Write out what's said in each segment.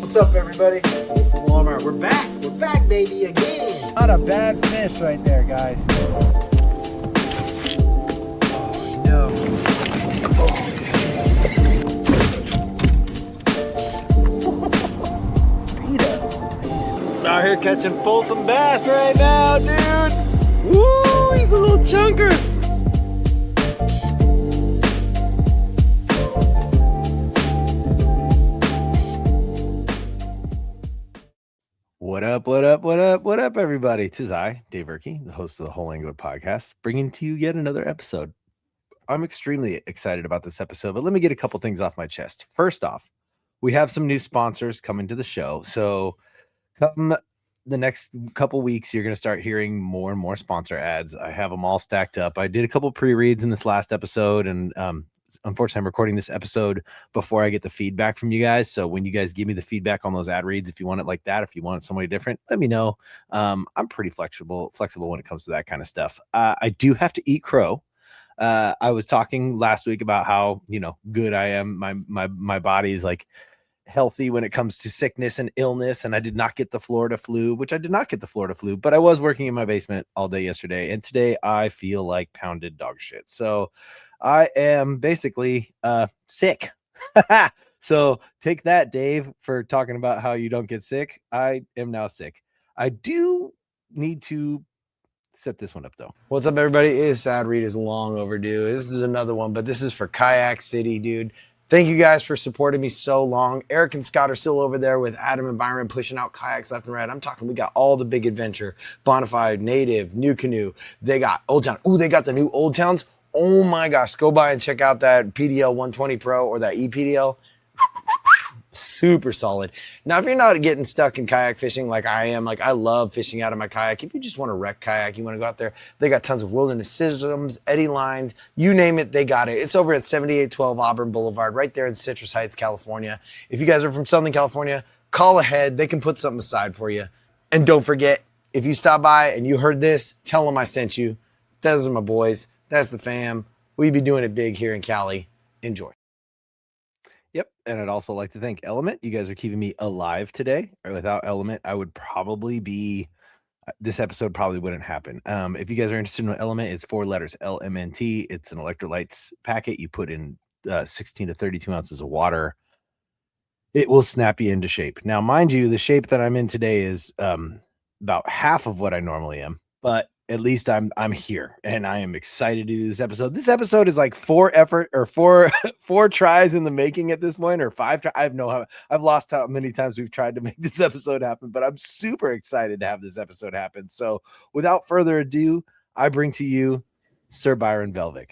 What's up, everybody? Wolf from Walmart. We're back. We're back, baby, again. Not a bad fish right there, guys. Oh, no. Out here catching Folsom bass right now, dude. Woo, he's a little chunker. What up, what up, what up, what up, everybody? Tis I, Dave Erke, the host of the Whole Angler podcast, bringing to you yet another episode. I'm extremely excited about this episode, but let me get a couple things off my chest. First off, we have some new sponsors coming to the show. So come the next couple weeks, you're going to start hearing more and more sponsor ads. I have them all stacked up. I did a couple pre-reads in this last episode, and unfortunately, I'm recording this episode before I get the feedback from you guys. So when you guys give me the feedback on those ad reads, if you want it like that, if you want it somebody different, let me know. I'm pretty flexible when it comes to that kind of stuff. I do have to eat crow. I was talking last week about how, good I am. My body is like healthy when it comes to sickness and illness, and I did not get the Florida flu, but I was working in my basement all day yesterday, and today I feel like pounded dog shit. So I am basically sick. So take that, Dave, for talking about how you don't get sick. I am now sick. I do need to set this one up, though. What's up, everybody? This ad read is long overdue. This is another one, but this is for Kayak City, dude. Thank you guys for supporting me so long. Eric and Scott are still over there with Adam and Byron pushing out kayaks left and right. I'm talking, we got all the big adventure, Bonafide, Native, New Canoe. They got Old Town. Ooh, they got the new Old Towns. Oh my gosh, go by and check out that PDL 120 Pro or that EPDL. Super solid. Now, if you're not getting stuck in kayak fishing like I am, like I love fishing out of my kayak. If you just want to wreck kayak, you want to go out there, they got tons of wilderness systems, eddy lines, you name it, they got it. It's over at 7812 Auburn Boulevard, right there in Citrus Heights, California. If you guys are from Southern California, call ahead. They can put something aside for you. And don't forget, if you stop by and you heard this, tell them I sent you. Those are my boys. That's the fam. We be doing it big here in Cali. Enjoy. Yep. And I'd also like to thank Element. You guys are keeping me alive today. Or without Element, I would probably be, this episode probably wouldn't happen. If you guys are interested in Element, it's 4 letters, LMNT. It's an electrolytes packet. You put in 16 to 32 ounces of water. It will snap you into shape. Now, mind you, the shape that I'm in today is about half of what I normally am, but at least I'm here, and I am excited to do this episode. This episode is like 4 tries in the making at this point, or 5 tries. I have I've lost how many times we've tried to make this episode happen, but I'm super excited to have this episode happen. So without further ado, I bring to you Sir Byron Velvick.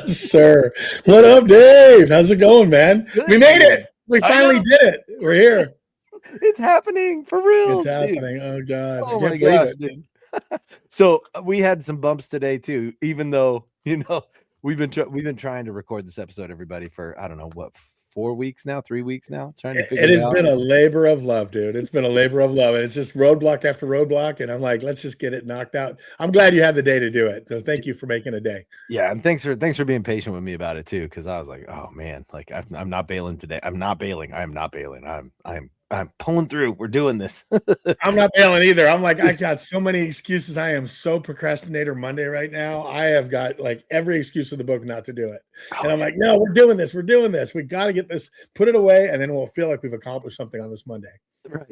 Sir. What up, Dave? How's it going, man? Good. We made it. We finally did it. We're here. It's happening for real. It's happening. Oh God. Oh my gosh, dude. So we had some bumps today too, even though we've been trying to record this episode, everybody, for I don't know what, 3 weeks now, trying to figure it out. It has been a labor of love, dude. It's been a labor of love, and it's just roadblock after roadblock, and I'm like, let's just get it knocked out. I'm glad you had the day to do it, so thank you for making a day. Yeah, and thanks for being patient with me about it too, because I was like, oh man, like I'm not bailing today. I'm not bailing. I'm pulling through. We're doing this. I'm not bailing either. I'm like, I got so many excuses. I am so procrastinator Monday right now. I have got like every excuse in the book not to do it. And I'm like, no, we're doing this. We got to get this, put it away, and then we'll feel like we've accomplished something on this Monday.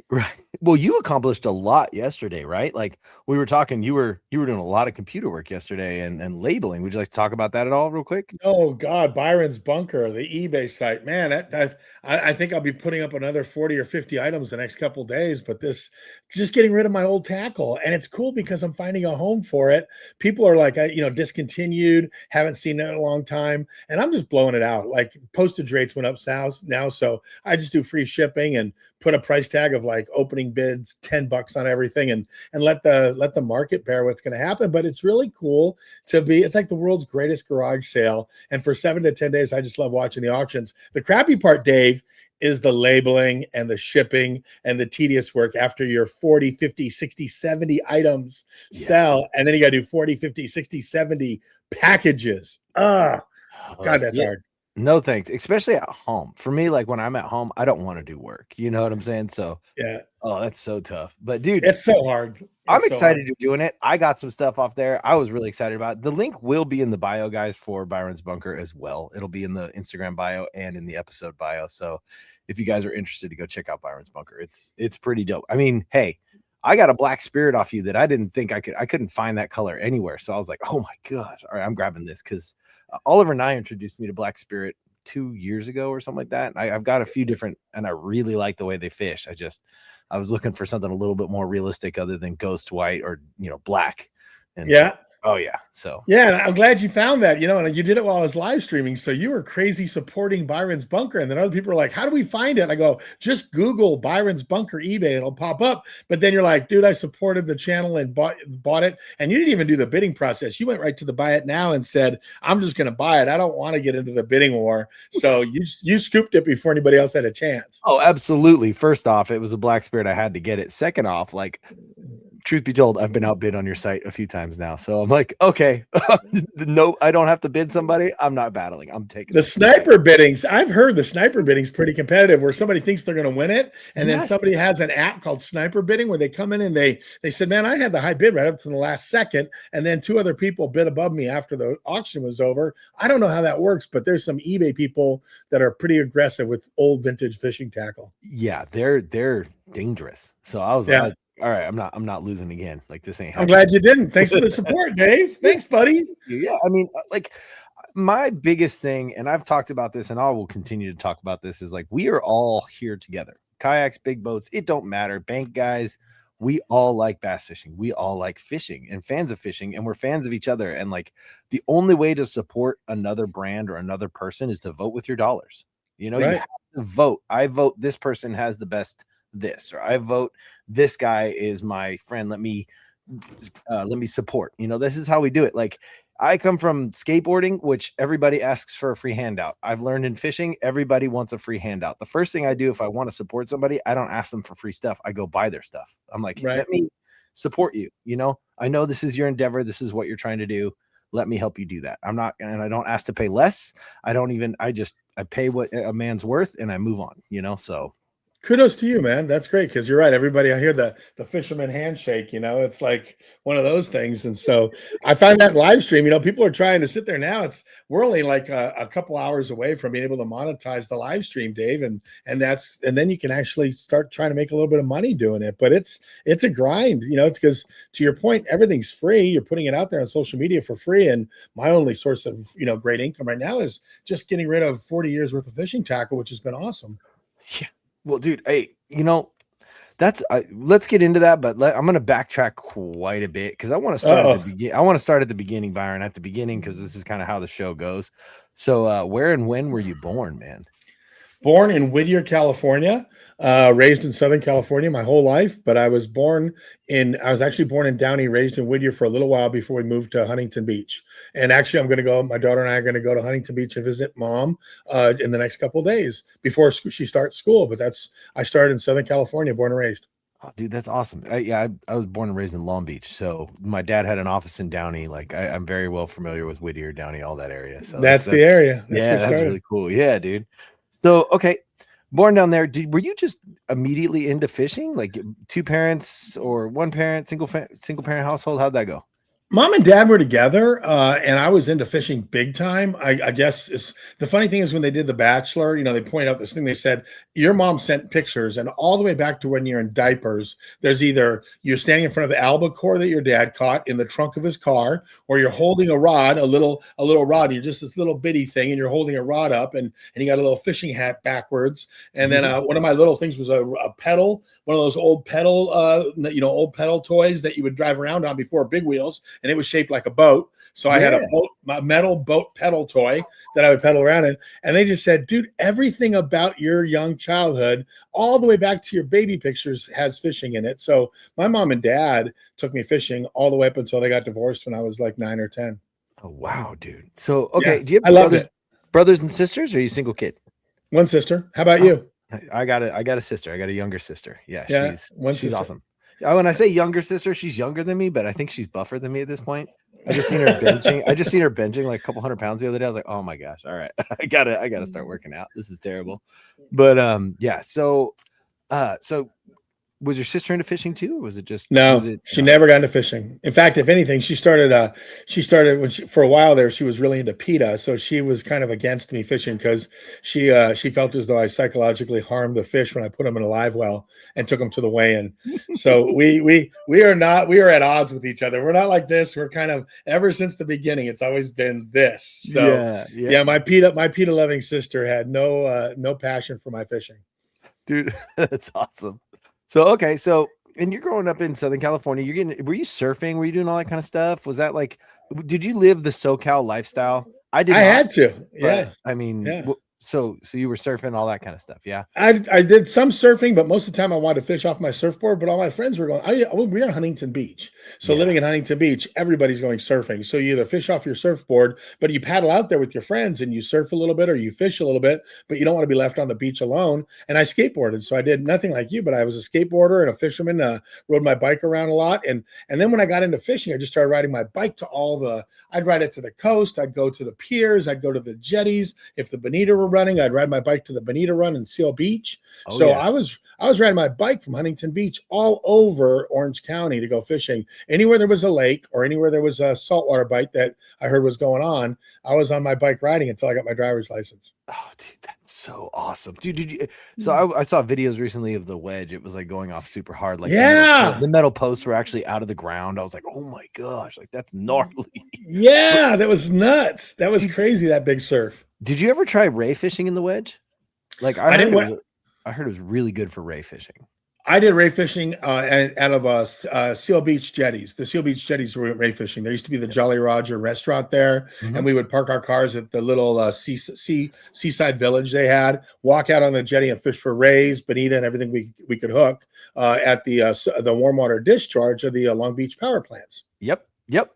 Right. Well, you accomplished a lot yesterday, right? Like we were talking, you were doing a lot of computer work yesterday and labeling. Would you like to talk about that at all real quick? Oh God, Byrons Bunker, the eBay site, man, I think I'll be putting up another 40 or 50 items the next couple of days, but this just getting rid of my old tackle. And it's cool because I'm finding a home for it. People are like, discontinued, haven't seen it in a long time. And I'm just blowing it out. Like postage rates went up now. So I just do free shipping and put a price tag of like opening bids, $10 on everything, and let the market bear what's going to happen. But it's really cool it's like the world's greatest garage sale. And for 7 to 10 days, I just love watching the auctions. The crappy part, Dave, is the labeling and the shipping and the tedious work after your 40, 50, 60, 70 items sell. And then you got to do 40, 50, 60, 70 packages. God, that's hard. No thanks, especially at home. For me, like when I'm at home, I don't want to do work. You know what I'm saying? So, Yeah, oh, that's so tough. But dude, it's so hard. I'm It's so hard. excited you're doing it. I got some stuff off there. I was really excited about it. The link will be in the bio, guys, for Byron's Bunker as well. It'll be in the Instagram bio and in the episode bio. So if you guys are interested to go check out Byron's Bunker, it's pretty dope. I mean, hey, I got a black spirit off you that I didn't think I couldn't find that color anywhere. So I was like, oh my gosh. All right, I'm grabbing this because Oliver and I introduced me to black spirit 2 years ago or something like that. I've got a few different, and I really like the way they fish. I was looking for something a little bit more realistic other than ghost white or, black. And Yeah. so, oh yeah. So Yeah, I'm glad you found that, and you did it while I was live streaming. So you were crazy supporting Byron's Bunker. And then other people are like, how do we find it? And I go, just Google Byron's Bunker eBay, it'll pop up. But then you're like, dude, I supported the channel and bought it. And you didn't even do the bidding process. You went right to the buy it now and said, I'm just going to buy it. I don't want to get into the bidding war. So you scooped it before anybody else had a chance. oh, absolutely. First off, it was a black spirit. I had to get it. Second off, like, truth be told, I've been outbid on your site a few times now. So I'm like, okay, no, I don't have to bid somebody. I'm not battling. I'm taking the sniper biddings. I've heard the sniper bidding's pretty competitive where somebody thinks they're going to win it. And then somebody has an app called sniper bidding where they come in and they said, man, I had the high bid right up to the last second. And then 2 other people bid above me after the auction was over. I don't know how that works, but there's some eBay people that are pretty aggressive with old vintage fishing tackle. Yeah, they're dangerous. So I was like, all right, I'm not losing again. Like this ain't happening. I'm glad you didn't. Thanks for the support, Dave. Thanks, buddy. Yeah, I mean, like my biggest thing, and I've talked about this, and I will continue to talk about this, is like we are all here together. Kayaks, big boats, it don't matter. Bank guys, we all like bass fishing. We all like fishing and fans of fishing, and we're fans of each other. And like the only way to support another brand or another person is to vote with your dollars. You have to vote. I vote this person has the best this, or I vote this guy is my friend. Let me support. This is how we do it. Like I come from skateboarding, which everybody asks for a free handout. I've learned in fishing, everybody wants a free handout. The first thing I do if I want to support somebody, I don't ask them for free stuff. I go buy their stuff. I'm like, let me support you. I know this is your endeavor. This is what you're trying to do. Let me help you do that. And I don't ask to pay less. I pay what a man's worth and I move on, so. Kudos to you, man. That's great. Cause you're right. Everybody, I hear the fisherman handshake, it's like one of those things. And so I find that live stream, people are trying to sit there now. We're only like a couple hours away from being able to monetize the live stream, Dave. And then you can actually start trying to make a little bit of money doing it, but it's a grind, it's because to your point, everything's free. You're putting it out there on social media for free. And my only source of, great income right now is just getting rid of 40 years worth of fishing tackle, which has been awesome. Yeah. Well, dude, hey, let's get into that, but I'm going to backtrack quite a bit because I want to start at the beginning. I want to start at the beginning, Byron, at the beginning, because this is kind of how the show goes. So, where and when were you born, man? Born in Whittier, California, raised in Southern California my whole life, but I was actually born in Downey, raised in Whittier for a little while before we moved to Huntington Beach. And actually my daughter and I are going to go to Huntington Beach and visit mom in the next couple of days before she starts school. But I started in Southern California, born and raised. Oh, dude, that's awesome. I was born and raised in Long Beach. So my dad had an office in Downey. Like I'm very well familiar with Whittier, Downey, all that area. So that's the area. That's really cool. Yeah, dude. So, okay, born down there, were you just immediately into fishing? Like 2 parents or 1 parent, single parent household? How'd that go? Mom and dad were together, and I was into fishing big time. I guess the funny thing is when they did The Bachelor, they point out this thing. They said, your mom sent pictures, and all the way back to when you're in diapers, there's either you're standing in front of the albacore that your dad caught in the trunk of his car, or you're holding a rod, a little rod. You're just this little bitty thing, and you're holding a rod up, and you got a little fishing hat backwards. And then one of my little things was a pedal, one of those old pedal, old pedal toys that you would drive around on before big wheels. And it was shaped like a boat. So I had a metal boat pedal toy that I would pedal around in. And they just said, dude, everything about your young childhood, all the way back to your baby pictures, has fishing in it. So my mom and dad took me fishing all the way up until they got divorced when I was like 9 or 10. Oh, wow, dude. So, okay. Yeah, do you have brothers and sisters, or are you a single kid? 1 sister. How about you? I got a sister. I got a younger sister. Yeah, she's sister. Awesome. When I say younger sister, she's younger than me, but I think she's buffer than me at this point. I just seen her benching. I just seen her benching like a couple 100 pounds the other day. I was like, oh my gosh, all right, I gotta start working out. This is terrible. But yeah. So was your sister into fishing too, or was it just she never got into fishing. In fact, if anything, she started when for a while there, she was really into PETA. So she was kind of against me fishing because she felt as though I psychologically harmed the fish when I put them in a live well and took them to the weigh-in. So we are at odds with each other. We're not like this. We're kind of, ever since the beginning, it's always been this. So yeah, my PETA loving sister had no passion for my fishing. Dude, that's awesome. So, okay. So, and you're growing up in Southern California, were you surfing? Were you doing all that kind of stuff? Was that like, did you live the SoCal lifestyle? I had to. Yeah. I mean, so you were surfing, all that kind of stuff. Yeah. I did some surfing, but most of the time I wanted to fish off my surfboard, but all my friends were going, we're on Huntington Beach. So living in Huntington Beach, everybody's going surfing. So you either fish off your surfboard, but you paddle out there with your friends and you surf a little bit or you fish a little bit, but you don't want to be left on the beach alone. And I skateboarded. So I did nothing like you, but I was a skateboarder and a fisherman, rode my bike around a lot. And then when I got into fishing, I just started riding my bike to I'd ride it to the coast. I'd go to the piers. I'd go to the jetties. If the Bonita were running, I'd ride my bike to the Bonita Run in Seal Beach. I was riding my bike from Huntington Beach all over Orange County to go fishing. Anywhere there was a lake or anywhere there was a saltwater bite that I heard was going on, I was on my bike riding until I got my driver's license. Oh, dude, that's so awesome, dude. So I saw videos recently of the wedge. It was like going off super hard. Like the metal posts were actually out of the ground. I was like, oh my gosh, like that's gnarly. Yeah, that was nuts. That was crazy. That big surf. Did you ever try ray fishing in the wedge? Like I heard it was really good for ray fishing. I did ray fishing out of Seal Beach jetties. The Seal Beach jetties were ray fishing. There used to be the Jolly Roger restaurant there, and we would park our cars at the little seaside village they had, walk out on the jetty and fish for rays, bonita, and everything we could hook at the warm water discharge of the Long Beach power plants. Yep.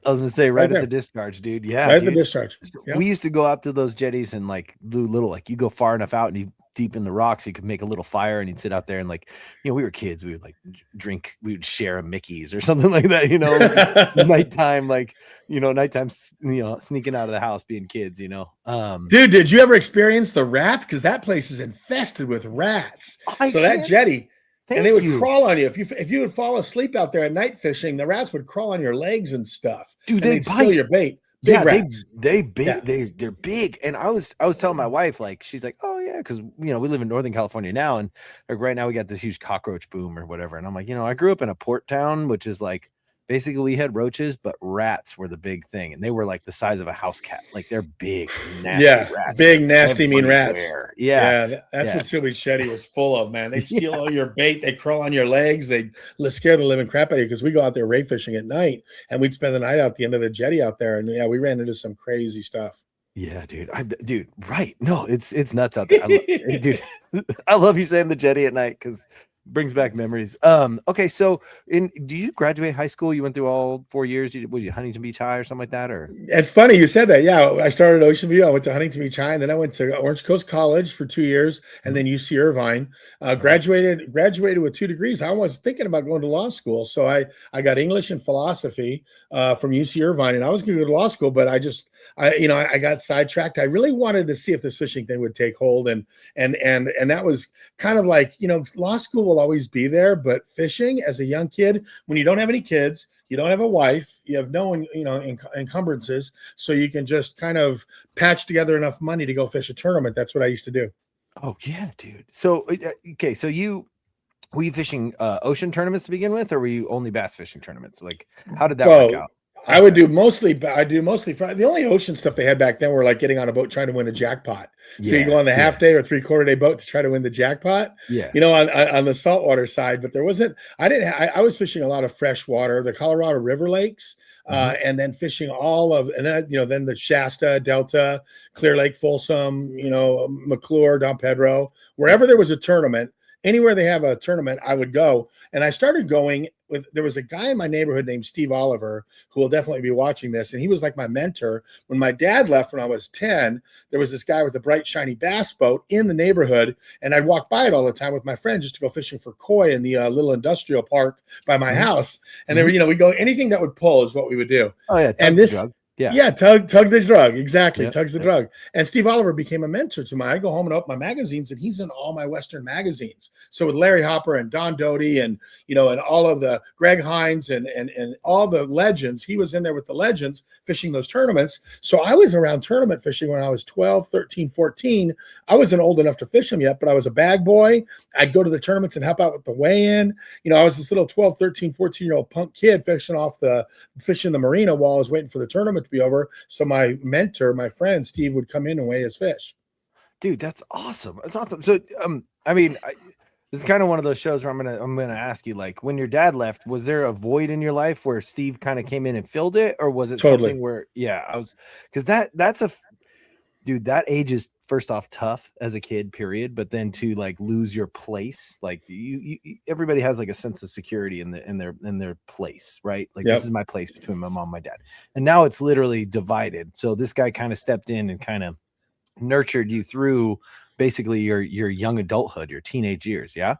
I was gonna say right at the discharge, dude. Yeah, right at the discharge. Yep. We used to go out to those jetties and like do little, like you go far enough out and you deep in the rocks, you could make a little fire and you'd sit out there and like, we were kids. We would like drink, we would share a Mickey's or something like that, nighttime, nighttime, sneaking out of the house, being kids, Dude, did you ever experience the rats? Because that place is infested with rats. That jetty. And they would crawl on you. If you would fall asleep out there at night fishing, the rats would crawl on your legs and stuff. Dude, they'd steal your bait. Big rats. They're big. And I was telling my wife, like, she's like, oh yeah, because we live in Northern California now, and like right now we got this huge cockroach boom or whatever. And I'm like, I grew up in a port town, which is like basically we had roaches, but rats were the big thing, and they were like the size of a house cat. Like they're big, nasty rats. Big, nasty, mean rats. That's what Silby Shetty was full of, man. They steal all your bait. They crawl on your legs. They scare the living crap out of you, because we go out there ray fishing at night, and we'd spend the night out the end of the jetty out there, and we ran into some crazy stuff. Yeah, dude. Right? No, it's nuts out there. Dude, I love you saying the jetty at night because brings back memories. Okay, so do you graduate high school? You went through all 4 years? Was you Huntington Beach High or something like that? Or it's funny you said that. Yeah, I started Ocean View. I went to Huntington Beach High, and then I went to Orange Coast College for 2 years, and then UC Irvine. Graduated with 2 degrees. I was thinking about going to law school, so I got English and philosophy from UC Irvine, and I was going to go to law school, but I got sidetracked. I really wanted to see if this fishing thing would take hold, and that was kind of like, law school will always be there, but fishing as a young kid, when you don't have any kids, you don't have a wife, you have no encumbrances, so you can just kind of patch together enough money to go fish a tournament. That's what I used to do. Oh yeah, dude. So okay, so were you fishing ocean tournaments to begin with, or were you only bass fishing tournaments? Like, how did that work out? I do mostly the only ocean stuff they had back then were like getting on a boat trying to win a jackpot. So you go on the half day or 3/4 day boat to try to win the jackpot. Yeah. On the saltwater side, but there wasn't. I was fishing a lot of freshwater, the Colorado River lakes, and then fishing then the Shasta, Delta, Clear Lake, Folsom, McClure, Don Pedro, wherever there was a tournament. Anywhere they have a tournament, I would go. And I started going there was a guy in my neighborhood named Steve Oliver, who will definitely be watching this. And he was like my mentor. When my dad left when I was 10, there was this guy with a bright, shiny bass boat in the neighborhood. And I'd walk by it all the time with my friend just to go fishing for koi in the little industrial park by my house. And there, we go, anything that would pull is what we would do. Oh yeah. And this, tug the drug. Exactly. Yep. Tugs the drug. And Steve Oliver became a mentor to I go home and open my magazines, and he's in all my Western magazines. So with Larry Hopper and Don Doty and, and all of the Greg Hines and all the legends, he was in there with the legends fishing those tournaments. So I was around tournament fishing when I was 12, 13, 14. I wasn't old enough to fish them yet, but I was a bag boy. I'd go to the tournaments and help out with the weigh-in. I was this little 12, 13, 14-year-old punk kid fishing the marina while I was waiting for the tournament to be over. So my mentor, my friend Steve, would come in and weigh his fish. Dude, that's awesome. That's awesome. So this is kind of one of those shows where I'm gonna ask you, like, when your dad left, was there a void in your life where Steve kind of came in and filled it, or was it something where because that age is, first off, tough as a kid, period, but then to like lose your place, like you everybody has like a sense of security in their place, right? Like, this is my place between my mom and my dad, and now it's literally divided. So this guy kind of stepped in and kind of nurtured you through basically your young adulthood, your teenage years. Yeah.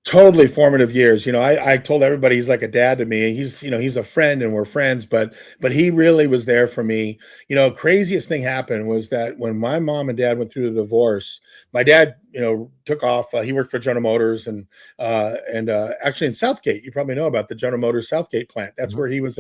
Totally formative years. I told everybody he's like a dad to me. He's a friend and we're friends, but he really was there for me. Craziest thing happened was that when my mom and dad went through the divorce, my dad, took off. He worked for General Motors and actually in Southgate. You probably know about the General Motors Southgate plant. That's where he was.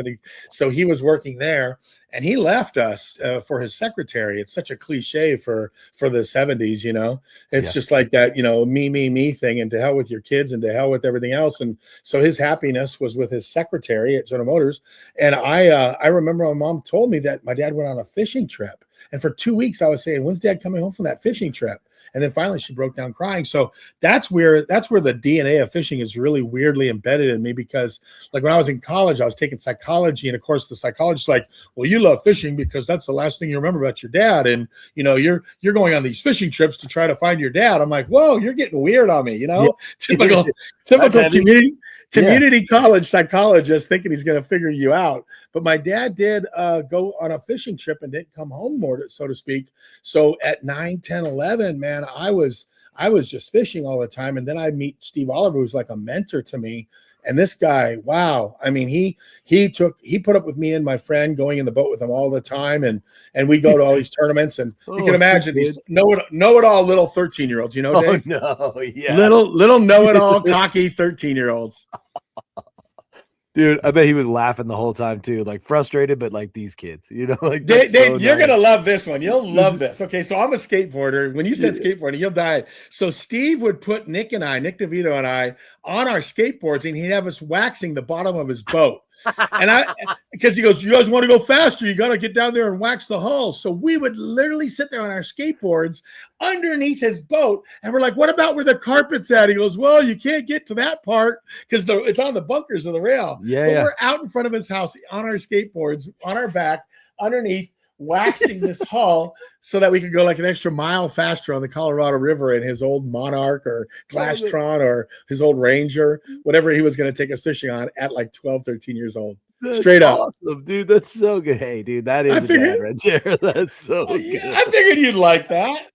So he was working there, and he left us for his secretary. It's such a cliche for the 70s. It's just like that, me thing, and to hell with your kids and to hell with everything else. And so his happiness was with his secretary at General Motors. And I remember my mom told me that my dad went on a fishing trip. And for 2 weeks, I was saying, when's dad coming home from that fishing trip? And then finally she broke down crying. So that's where the DNA of fishing is really weirdly embedded in me, because like when I was in college, I was taking psychology. And of course the psychologist's like, well, you love fishing because that's the last thing you remember about your dad. And, you're going on these fishing trips to try to find your dad. I'm like, whoa, you're getting weird on me, typical community college psychologist thinking he's going to figure you out. But my dad did go on a fishing trip and didn't come home more, so to speak. So at 9, 10, 11, man, I was just fishing all the time. And then I meet Steve Oliver, who's like a mentor to me. And this guy, wow. I mean, he put up with me and my friend going in the boat with him all the time. And we go to all these tournaments, and you can imagine these know-it-all little 13-year-olds, Dave? Oh no, yeah. Little know-it-all cocky 13-year-olds. Dude, I bet he was laughing the whole time too, like frustrated, but like these kids, like Dave, you're gonna love this one. You'll love this. Okay, so I'm a skateboarder. When you said skateboarding, you'll die. So Steve would put Nick DeVito and I on our skateboards, and he'd have us waxing the bottom of his boat. And because he goes, you guys want to go faster, you got to get down there and wax the hull. So we would literally sit there on our skateboards underneath his boat, and we're like, what about where the carpet's at? He goes, well, you can't get to that part because it's on the bunkers of the rail. We're out in front of his house on our skateboards, on our back, underneath, waxing this hull so that we could go like an extra mile faster on the Colorado River in his old Monarch or Glasstron or his old Ranger, whatever he was going to take us fishing on at like 12, 13 years old. That's straight up. Awesome, dude. That's so good. Hey, dude, that is a dad right there. That's so good. I figured you'd like that.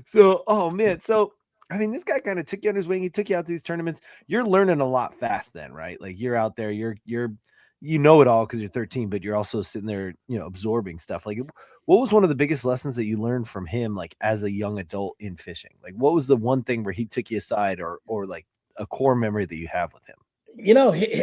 So, oh man. So, I mean, this guy kind of took you under his wing. He took you out to these tournaments. You're learning a lot fast then, right? Like you're out there, you know it all because you're 13, but you're also sitting there, absorbing stuff. Like, what was one of the biggest lessons that you learned from him, like as a young adult in fishing? Like, what was the one thing where he took you aside, or like a core memory that you have with him?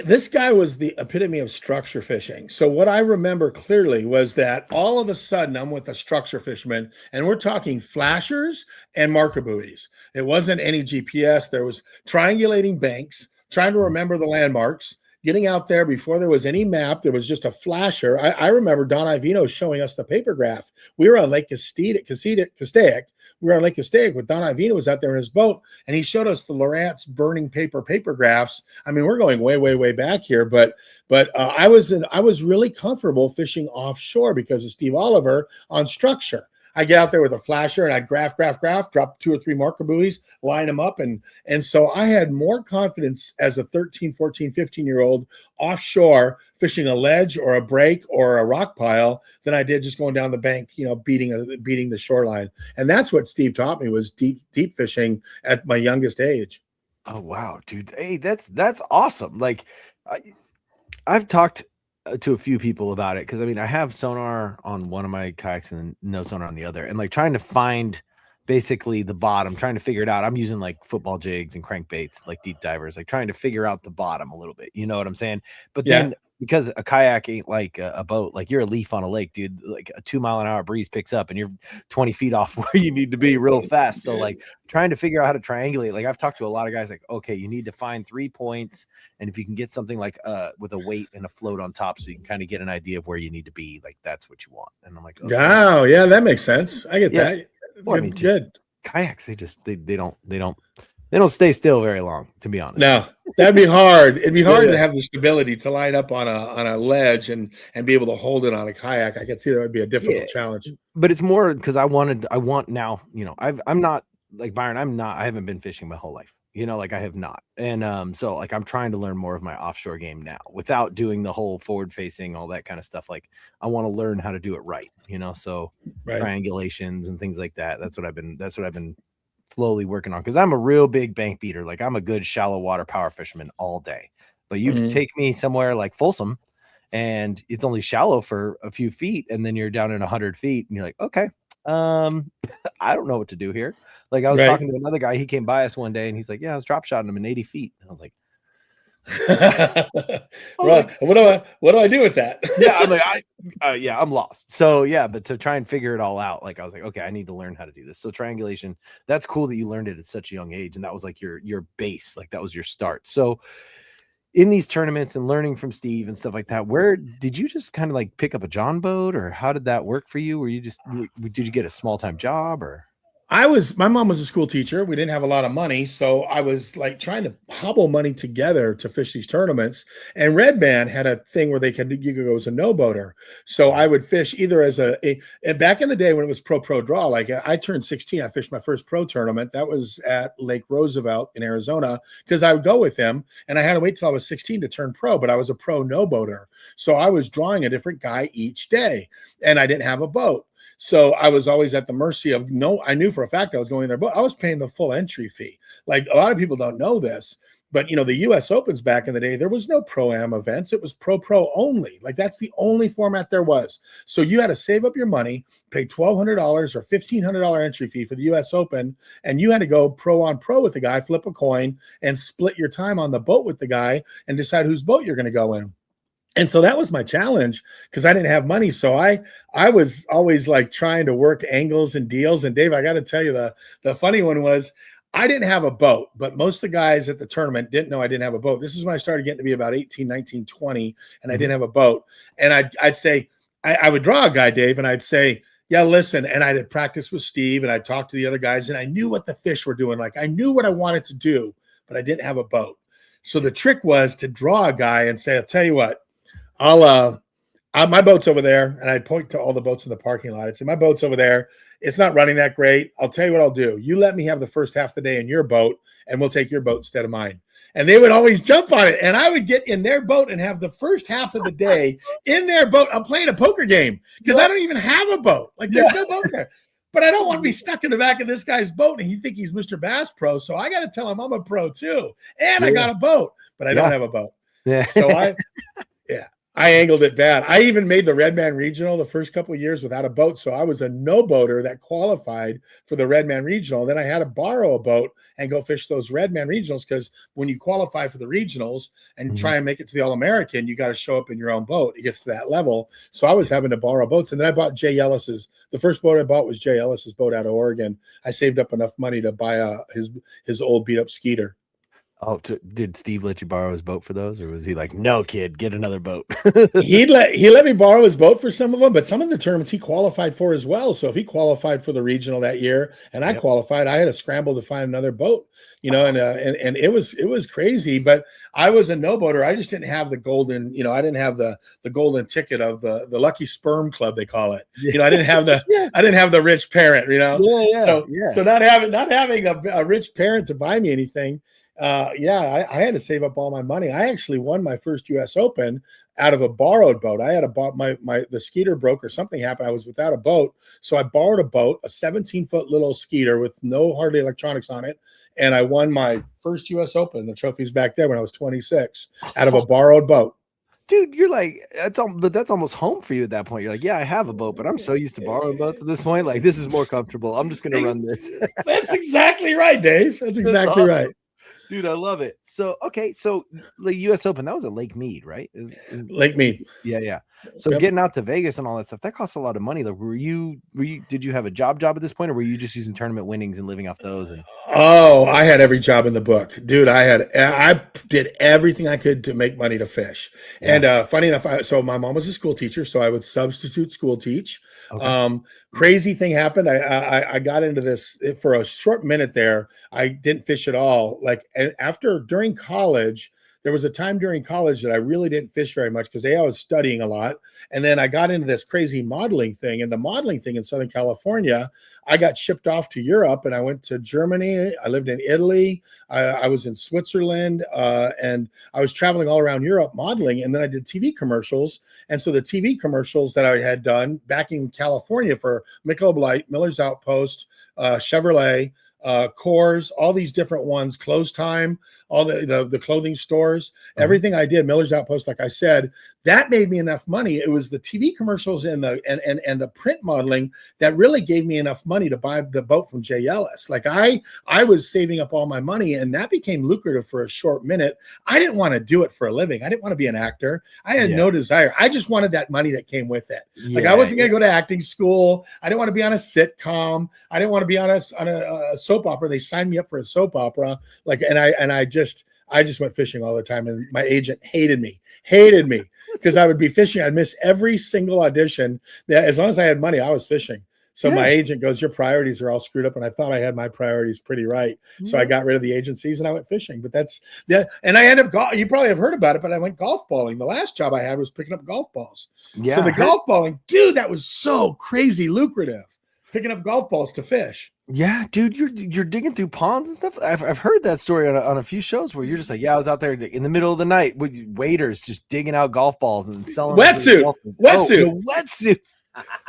This guy was the epitome of structure fishing. So what I remember clearly was that all of a sudden I'm with a structure fisherman, and we're talking flashers and marker buoys. It wasn't any GPS. There was triangulating banks, trying to remember the landmarks, getting out there before there was any map. There was just a flasher. I remember Don Ivino showing us the paper graph. We were on Lake Castaic. We were on Lake Castaic with Don Ivino was out there in his boat, and he showed us the Lowrance burning paper graphs. I mean, we're going way, way, way back here, but I was really comfortable fishing offshore because of Steve Oliver on structure. I get out there with a flasher and I graph, drop 2 or 3 marker buoys, line them up. And so I had more confidence as a 13, 14, 15-year-old offshore fishing a ledge or a break or a rock pile than I did just going down the bank, beating the shoreline. And that's what Steve taught me, was deep fishing at my youngest age. Oh, wow, dude. Hey, that's awesome. Like I've talked to a few people about it, because I mean, I have sonar on one of my kayaks and no sonar on the other, and like trying to find basically the bottom, trying to figure it out. I'm using like football jigs and crankbaits, like deep divers, like trying to figure out the bottom a little bit. You know what I'm saying? But then because a kayak ain't like a boat, like you're a leaf on a lake, dude. Like a 2-mile-an-hour breeze picks up and you're 20 feet off where you need to be real fast. So like trying to figure out how to triangulate. Like I've talked to a lot of guys like, okay, you need to find 3 points. And if you can get something like with a weight and a float on top, so you can kind of get an idea of where you need to be, like that's what you want. And I'm like, okay. Oh yeah, that makes sense. I get that. Well, I mean, good. Kayaks, they don't stay still very long, to be honest. No, that'd be hard. It'd be hard to have the stability to line up on a ledge and be able to hold it on a kayak. I could see that would be a difficult challenge. But it's more because I want now, I'm not like Byron. I haven't been fishing my whole life, like I have not. And so like I'm trying to learn more of my offshore game now without doing the whole forward facing, all that kind of stuff. Like I want to learn how to do it right, so triangulations and things like that. That's what I've been slowly working on, because I'm a real big bank beater. Like I'm a good shallow water power fisherman all day, but you take me somewhere like Folsom and it's only shallow for a few feet, and then you're down in 100 feet and you're like, okay, I don't know what to do here. Like I was talking to another guy, he came by us one day and he's like, yeah, I was drop shotting him in 80 feet. And I was like, what do I do with that? I'm like, I'm lost. So but to try and figure it all out, like I was like, okay, I need to learn how to do this. So triangulation, that's cool that you learned it at such a young age, and that was like your base, like that was your start. So in these tournaments and learning from Steve and stuff like that, where did you just kind of like pick up a John boat, or how did that work for you? Did you get a small-time job, or? My mom was a school teacher. We didn't have a lot of money. So I was like trying to hobble money together to fish these tournaments. And Red Band had a thing where you could go as a no boater. So I would fish either as and back in the day when it was pro draw, like I turned 16, I fished my first pro tournament. That was at Lake Roosevelt in Arizona, because I would go with him, and I had to wait till I was 16 to turn pro, but I was a pro no boater. So I was drawing a different guy each day, and I didn't have a boat. So I was always at the mercy of I knew for a fact I was going there, but I was paying the full entry fee. Like a lot of people don't know this, but the US Opens back in the day, there was no pro-am events. It was pro only. Like that's the only format there was. So you had to save up your money, pay $1,200 or $1,500 entry fee for the US Open. And you had to go pro on pro with the guy, flip a coin and split your time on the boat with the guy and decide whose boat you're going to go in. And so that was my challenge, because I didn't have money. So I was always like trying to work angles and deals. And Dave, I got to tell you, the funny one was I didn't have a boat, but most of the guys at the tournament didn't know I didn't have a boat. This is when I started getting to be about 18, 19, 20, and I didn't have a boat. And I'd say, I would draw a guy, Dave, and I'd say, yeah, listen. And I did practice with Steve, and I talked to the other guys, and I knew what the fish were doing. Like I knew what I wanted to do, but I didn't have a boat. So the trick was to draw a guy and say, I'll tell you what, my boat's over there, and I'd point to all the boats in the parking lot. I'd say, my boat's over there. It's not running that great. I'll tell you what I'll do. You let me have the first half of the day in your boat, and we'll take your boat instead of mine. And they would always jump on it, and I would get in their boat and have the first half of the day in their boat. I'm playing a poker game because I don't even have a boat. Like there's no boat there. But I don't want to be stuck in the back of this guy's boat and he think he's Mr. Bass Pro. So I got to tell him I'm a pro too. And I got a boat, but I don't have a boat. Yeah. So I angled it bad. I even made the Redman Regional the first couple of years without a boat. So I was a no boater that qualified for the Redman Regional. Then I had to borrow a boat and go fish those Redman Regionals, because when you qualify for the regionals and try and make it to the All-American, you got to show up in your own boat. It gets to that level. So I was having to borrow boats. And then I bought Jay Ellis's. The first boat I bought was Jay Ellis's boat out of Oregon. I saved up enough money to buy his old beat up Skeeter. Oh, did Steve let you borrow his boat for those, or was he like, no, kid, get another boat? He let me borrow his boat for some of them, but some of the tournaments he qualified for as well. So if he qualified for the regional that year and I Yep. qualified, I had to scramble to find another boat, and it was crazy. But I was a no boater. I just didn't have the golden, I didn't have the golden ticket of the lucky sperm club, they call it. Yeah. I didn't have the Yeah. I didn't have the rich parent, Yeah. So not having a rich parent to buy me anything. I had to save up all my money. I actually won my first U.S. Open out of a borrowed boat. I had the skeeter broke or something happened. I was without a boat, so I borrowed a boat, a 17-foot little skeeter with no hardly electronics on it, and I won my first U.S. Open. The trophy's back there when I was 26 out of a borrowed boat. Dude, you're like, that's almost home for you at that point. You're like, yeah, I have a boat, but I'm so used to borrowing boats at this point. Like, this is more comfortable. I'm just gonna run this. That's exactly right, Dave. That's exactly awesome. right. Dude, I love it. So, okay, so the U.S. Open, that was at Lake Mead, right? Lake Mead. Yeah. So Yep. getting out to Vegas and all that stuff, that costs a lot of money. Like, did you have a job at this point, or were you just using tournament winnings and living off those? Oh, I had every job in the book, dude. I did everything I could to make money to fish. Yeah. And funny enough, so my mom was a school teacher, so I would substitute school teach. Okay. Crazy thing happened. I got into this for a short minute there. I didn't fish at all. Like during college, there was a time during college that I really didn't fish very much because I was studying a lot. And then I got into this crazy modeling thing. And the modeling thing in Southern California, I got shipped off to Europe and I went to Germany. I lived in Italy. I was in Switzerland. And I was traveling all around Europe modeling. And then I did TV commercials. And so the TV commercials that I had done back in California for Michelob Light, Miller's Outpost, Chevrolet, Coors, all these different ones, Close Time, all the clothing stores, everything I did, Miller's Outpost, like I said, that made me enough money. It was the TV commercials and the print modeling that really gave me enough money to buy the boat from Jay Ellis. Like I was saving up all my money, and that became lucrative for a short minute. I didn't want to do it for a living. I didn't want to be an actor. I had no desire. I just wanted that money that came with it. Like I wasn't going to go to acting school. I didn't want to be on a sitcom. I didn't want to be on a soap opera. They signed me up for a soap opera. I just went fishing all the time, and my agent hated me because I would be fishing. I'd miss every single audition. As long as I had money, I was fishing. So my agent goes, your priorities are all screwed up. And I thought I had my priorities pretty right. So I got rid of the agencies and I went fishing. But and I ended up, you probably have heard about it, but I went golf balling. The last job I had was picking up golf balls. Yeah. So the golf balling, dude, that was so crazy lucrative. Picking up golf balls to fish. Yeah, dude, you're digging through ponds and stuff. I've heard that story on a few shows where you're just like, I was out there in the middle of the night with waiters just digging out golf balls and selling wetsuit.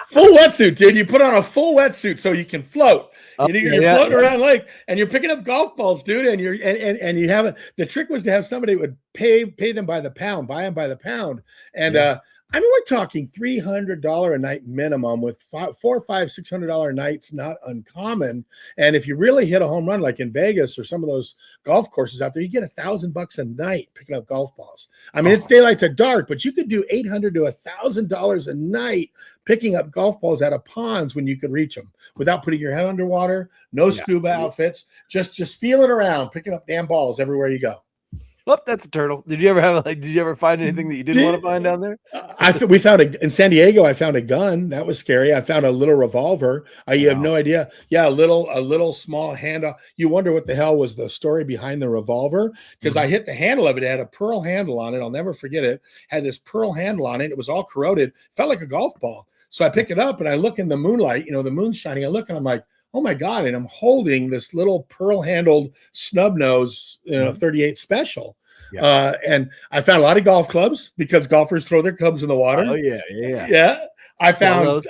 Full wetsuit, dude. You put on a full wetsuit so you can float. You're floating around lake and you're picking up golf balls, dude. And you have the trick was to have somebody that would pay them by the pound, buy them by the pound. And I mean, we're talking $300 a night minimum with $400, $500, $600 nights, not uncommon. And if you really hit a home run, like in Vegas or some of those golf courses out there, you get $1,000 a night picking up golf balls. I mean, it's daylight to dark, but you could do $800 to $1,000 a night picking up golf balls out of ponds when you could reach them without putting your head underwater, no scuba outfits, just feeling around, picking up damn balls everywhere you go. Oh, that's a turtle. Did you ever find anything that you didn't want to find down there? We found in San Diego. I found a gun. That was scary. I found a little revolver. You have no idea. Yeah, a little small handle. You wonder what the hell was the story behind the revolver? Because I hit the handle of it. It had a pearl handle on it. I'll never forget it. Had this pearl handle on it. It was all corroded. Felt like a golf ball. So I pick it up and I look in the moonlight. The moon's shining. I look and I'm like, oh my God. And I'm holding this little pearl handled snub nose, 38 special. Yeah. And I found a lot of golf clubs because golfers throw their clubs in the water. Oh yeah. I found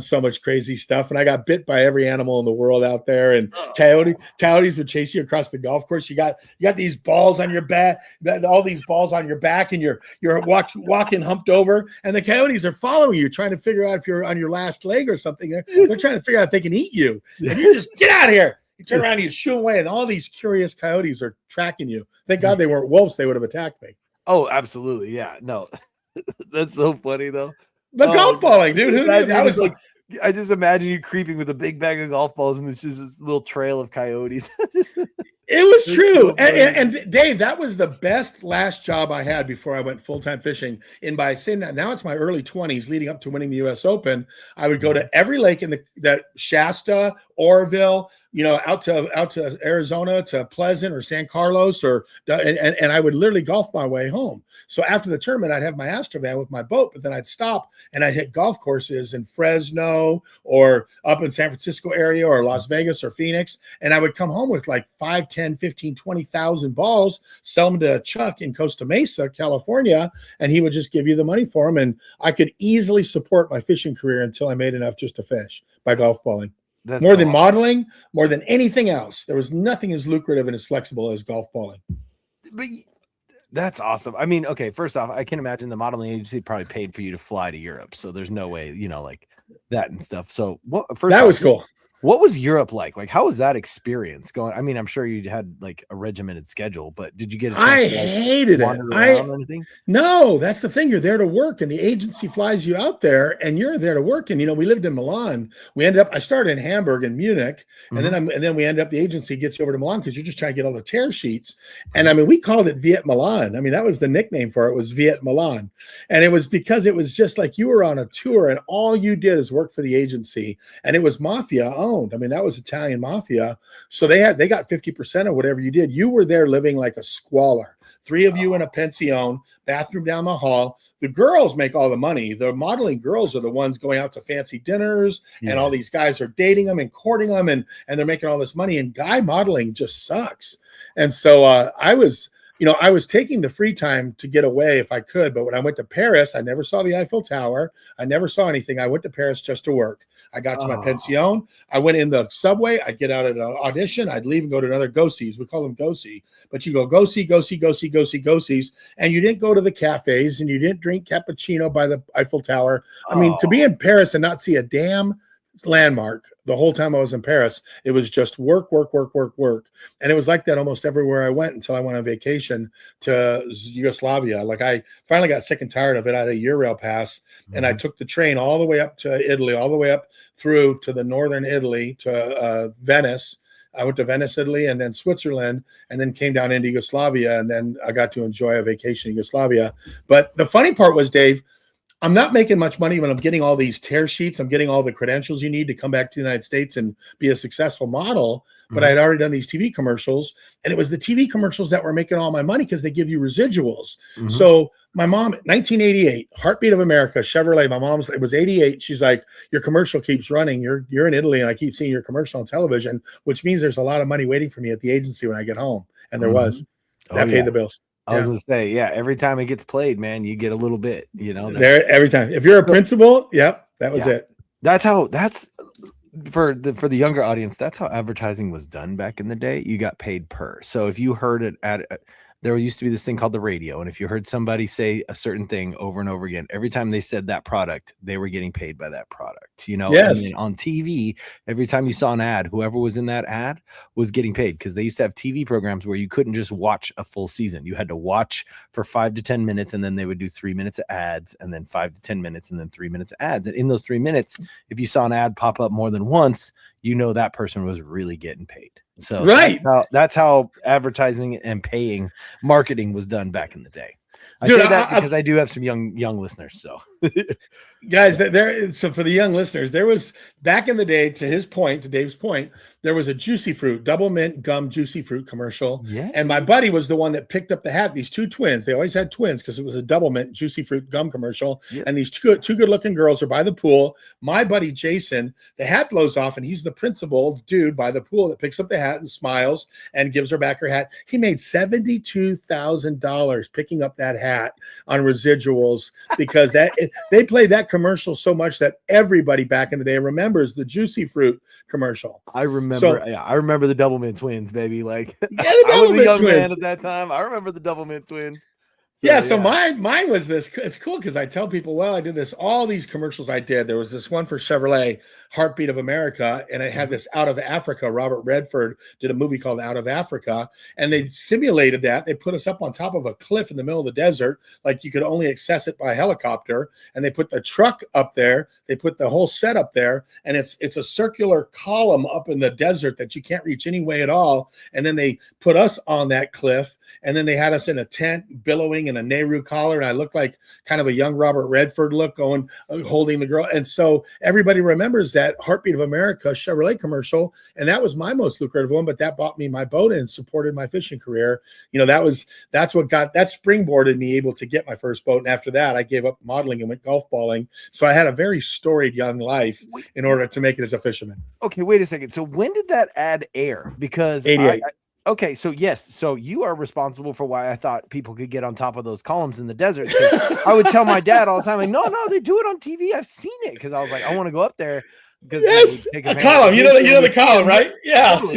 so much crazy stuff, and I got bit by every animal in the world out there. And coyotes would chase you across the golf course. You got these balls on your back, all these balls on your back, and you're walking humped over, and the coyotes are following you, trying to figure out if you're on your last leg or something. They're trying to figure out if they can eat you, and you just get out of here. You turn around and you shoo away, and all these curious coyotes are tracking you. Thank God they weren't wolves; they would have attacked me. Oh, absolutely, yeah. No, that's so funny though. But golf balling, dude. Who knew? I was like, I just imagine you creeping with a big bag of golf balls, and it's just this little trail of coyotes. It was It's true. so funny. And Dave, that was the best last job I had before I went full-time fishing. And by saying that, now it's my early 20s leading up to winning the US Open. I would go to every lake in that Shasta, Oroville, out to Arizona, to Pleasant or San Carlos, and I would literally golf my way home. So after the tournament, I'd have my Astrovan with my boat, but then I'd stop and I'd hit golf courses in Fresno or up in San Francisco area or Las Vegas or Phoenix. And I would come home with like 5, 10, 15, 20,000 balls, sell them to Chuck in Costa Mesa, California, and he would just give you the money for them. And I could easily support my fishing career until I made enough just to fish by golf balling. That's More than awesome. modeling, more than anything else. There was nothing as lucrative and as flexible as golf balling. But that's awesome. I mean, okay, first off, I can imagine the modeling agency probably paid for you to fly to Europe. So there's no way, like that and stuff. So That was cool. What was Europe like? Like, how was that experience going? I mean, I'm sure you had like a regimented schedule, but did you get a chance I to hated it. wander around or anything? No, that's the thing. You're there to work, and the agency flies you out there, and you're there to work. And we lived in Milan. I started in Hamburg and Munich, and then we ended up. The agency gets you over to Milan because you're just trying to get all the tear sheets. And I mean, we called it Viet Milan. I mean, that was the nickname for it, was Viet Milan, and it was because it was just like you were on a tour, and all you did is work for the agency, and it was mafia owned. I mean, that was Italian mafia. So they got 50% of whatever you did. You were there living like a squalor. 3 of you in a pension, bathroom down the hall. The girls make all the money. The modeling girls are the ones going out to fancy dinners, and all these guys are dating them and courting them, and they're making all this money. And guy modeling just sucks. And so I was taking the free time to get away if I could. But when I went to Paris, I never saw the Eiffel Tower. I never saw anything. I went to Paris just to work. I got to my pension. I went in the subway. I'd get out at an audition. I'd leave and go to another go-sees. We call them go-see. But you go go-see, go-see, go-see, go-see, go-sees. And you didn't go to the cafes, and you didn't drink cappuccino by the Eiffel Tower. I mean, to be in Paris and not see a damn landmark the whole time I was in Paris, it was just work, work, work, work, work. And it was like that almost everywhere I went until I went on vacation to Yugoslavia. Like, I finally got sick and tired of it. I had a Eurail pass, and I took the train all the way up to Italy, all the way up through to the northern Italy to Venice. I went to Venice, Italy, and then Switzerland, and then came down into Yugoslavia, and then I got to enjoy a vacation in Yugoslavia. But the funny part was, Dave, I'm not making much money when I'm getting all these tear sheets. I'm getting all the credentials you need to come back to the United States and be a successful model. But I had already done these TV commercials, and it was the TV commercials that were making all my money because they give you residuals. So my mom, 1988, Heartbeat of America, Chevrolet. My mom's, it was 88. She's like, your commercial keeps running. You're in Italy, and I keep seeing your commercial on television, which means there's a lot of money waiting for me at the agency when I get home. And there was. That paid the bills. I was gonna say, every time it gets played, man, you get a little bit, there every time. If you're a principal, that was it. That's for the younger audience. That's how advertising was done back in the day. You got paid per. So if you heard it there used to be this thing called the radio, and if you heard somebody say a certain thing over and over again, every time they said that product, they were getting paid by that product. Yes. And then on TV, every time you saw an ad, whoever was in that ad was getting paid, because they used to have TV programs where you couldn't just watch a full season. You had to watch for 5 to 10 minutes, and then they would do 3 minutes of ads, and then 5 to 10 minutes, and then 3 minutes of ads. And in those 3 minutes, if you saw an ad pop up more than once, that person was really getting paid. So that's how advertising and paying marketing was done back in the day. I say that because I do have some young listeners. So guys, so for the young listeners, there was back in the day, to Dave's point, there was a Juicy Fruit, double mint gum Juicy Fruit commercial. Yeah. And my buddy was the one that picked up the hat. These two twins, they always had twins because it was a double mint Juicy Fruit gum commercial. Yep. And these two good looking girls are by the pool. My buddy Jason, the hat blows off, and he's the principal dude by the pool that picks up the hat and smiles and gives her back her hat. He made $72,000 picking up that hat on residuals because they played that commercial so much that everybody back in the day remembers the Juicy Fruit commercial. I remember the Double Mint twins, baby. Like, the I was a young twins. man at that time. I remember the Double Mint twins. So mine was this. It's cool because I tell people, well, I did this, all these commercials I did. There was this one for Chevrolet, Heartbeat of America, and it had this Out of Africa. Robert Redford did a movie called Out of Africa, and they simulated that. They put us up on top of a cliff in the middle of the desert, like you could only access it by helicopter, and they put the truck up there. They put the whole set up there, and it's a circular column up in the desert that you can't reach any way at all. And then they put us on that cliff, and then they had us in a tent billowing in a Nehru collar, and I looked like kind of a young Robert Redford look, going holding the girl. And so everybody remembers that Heartbeat of America Chevrolet commercial, and that was my most lucrative one, but that bought me my boat and supported my fishing career. That's what springboarded me able to get my first boat. And after that, I gave up modeling and went golf balling. So I had a very storied young life in order to make it as a fisherman. Okay, wait a second. So when did that ad air? Because 88. Okay, so yes, so you are responsible for why I thought people could get on top of those columns in the desert. I would tell my dad all the time, like, no, they do it on TV. I've seen it, because I was like, I want to go up there. Yes, a column. You know the column, right? Yeah. I'm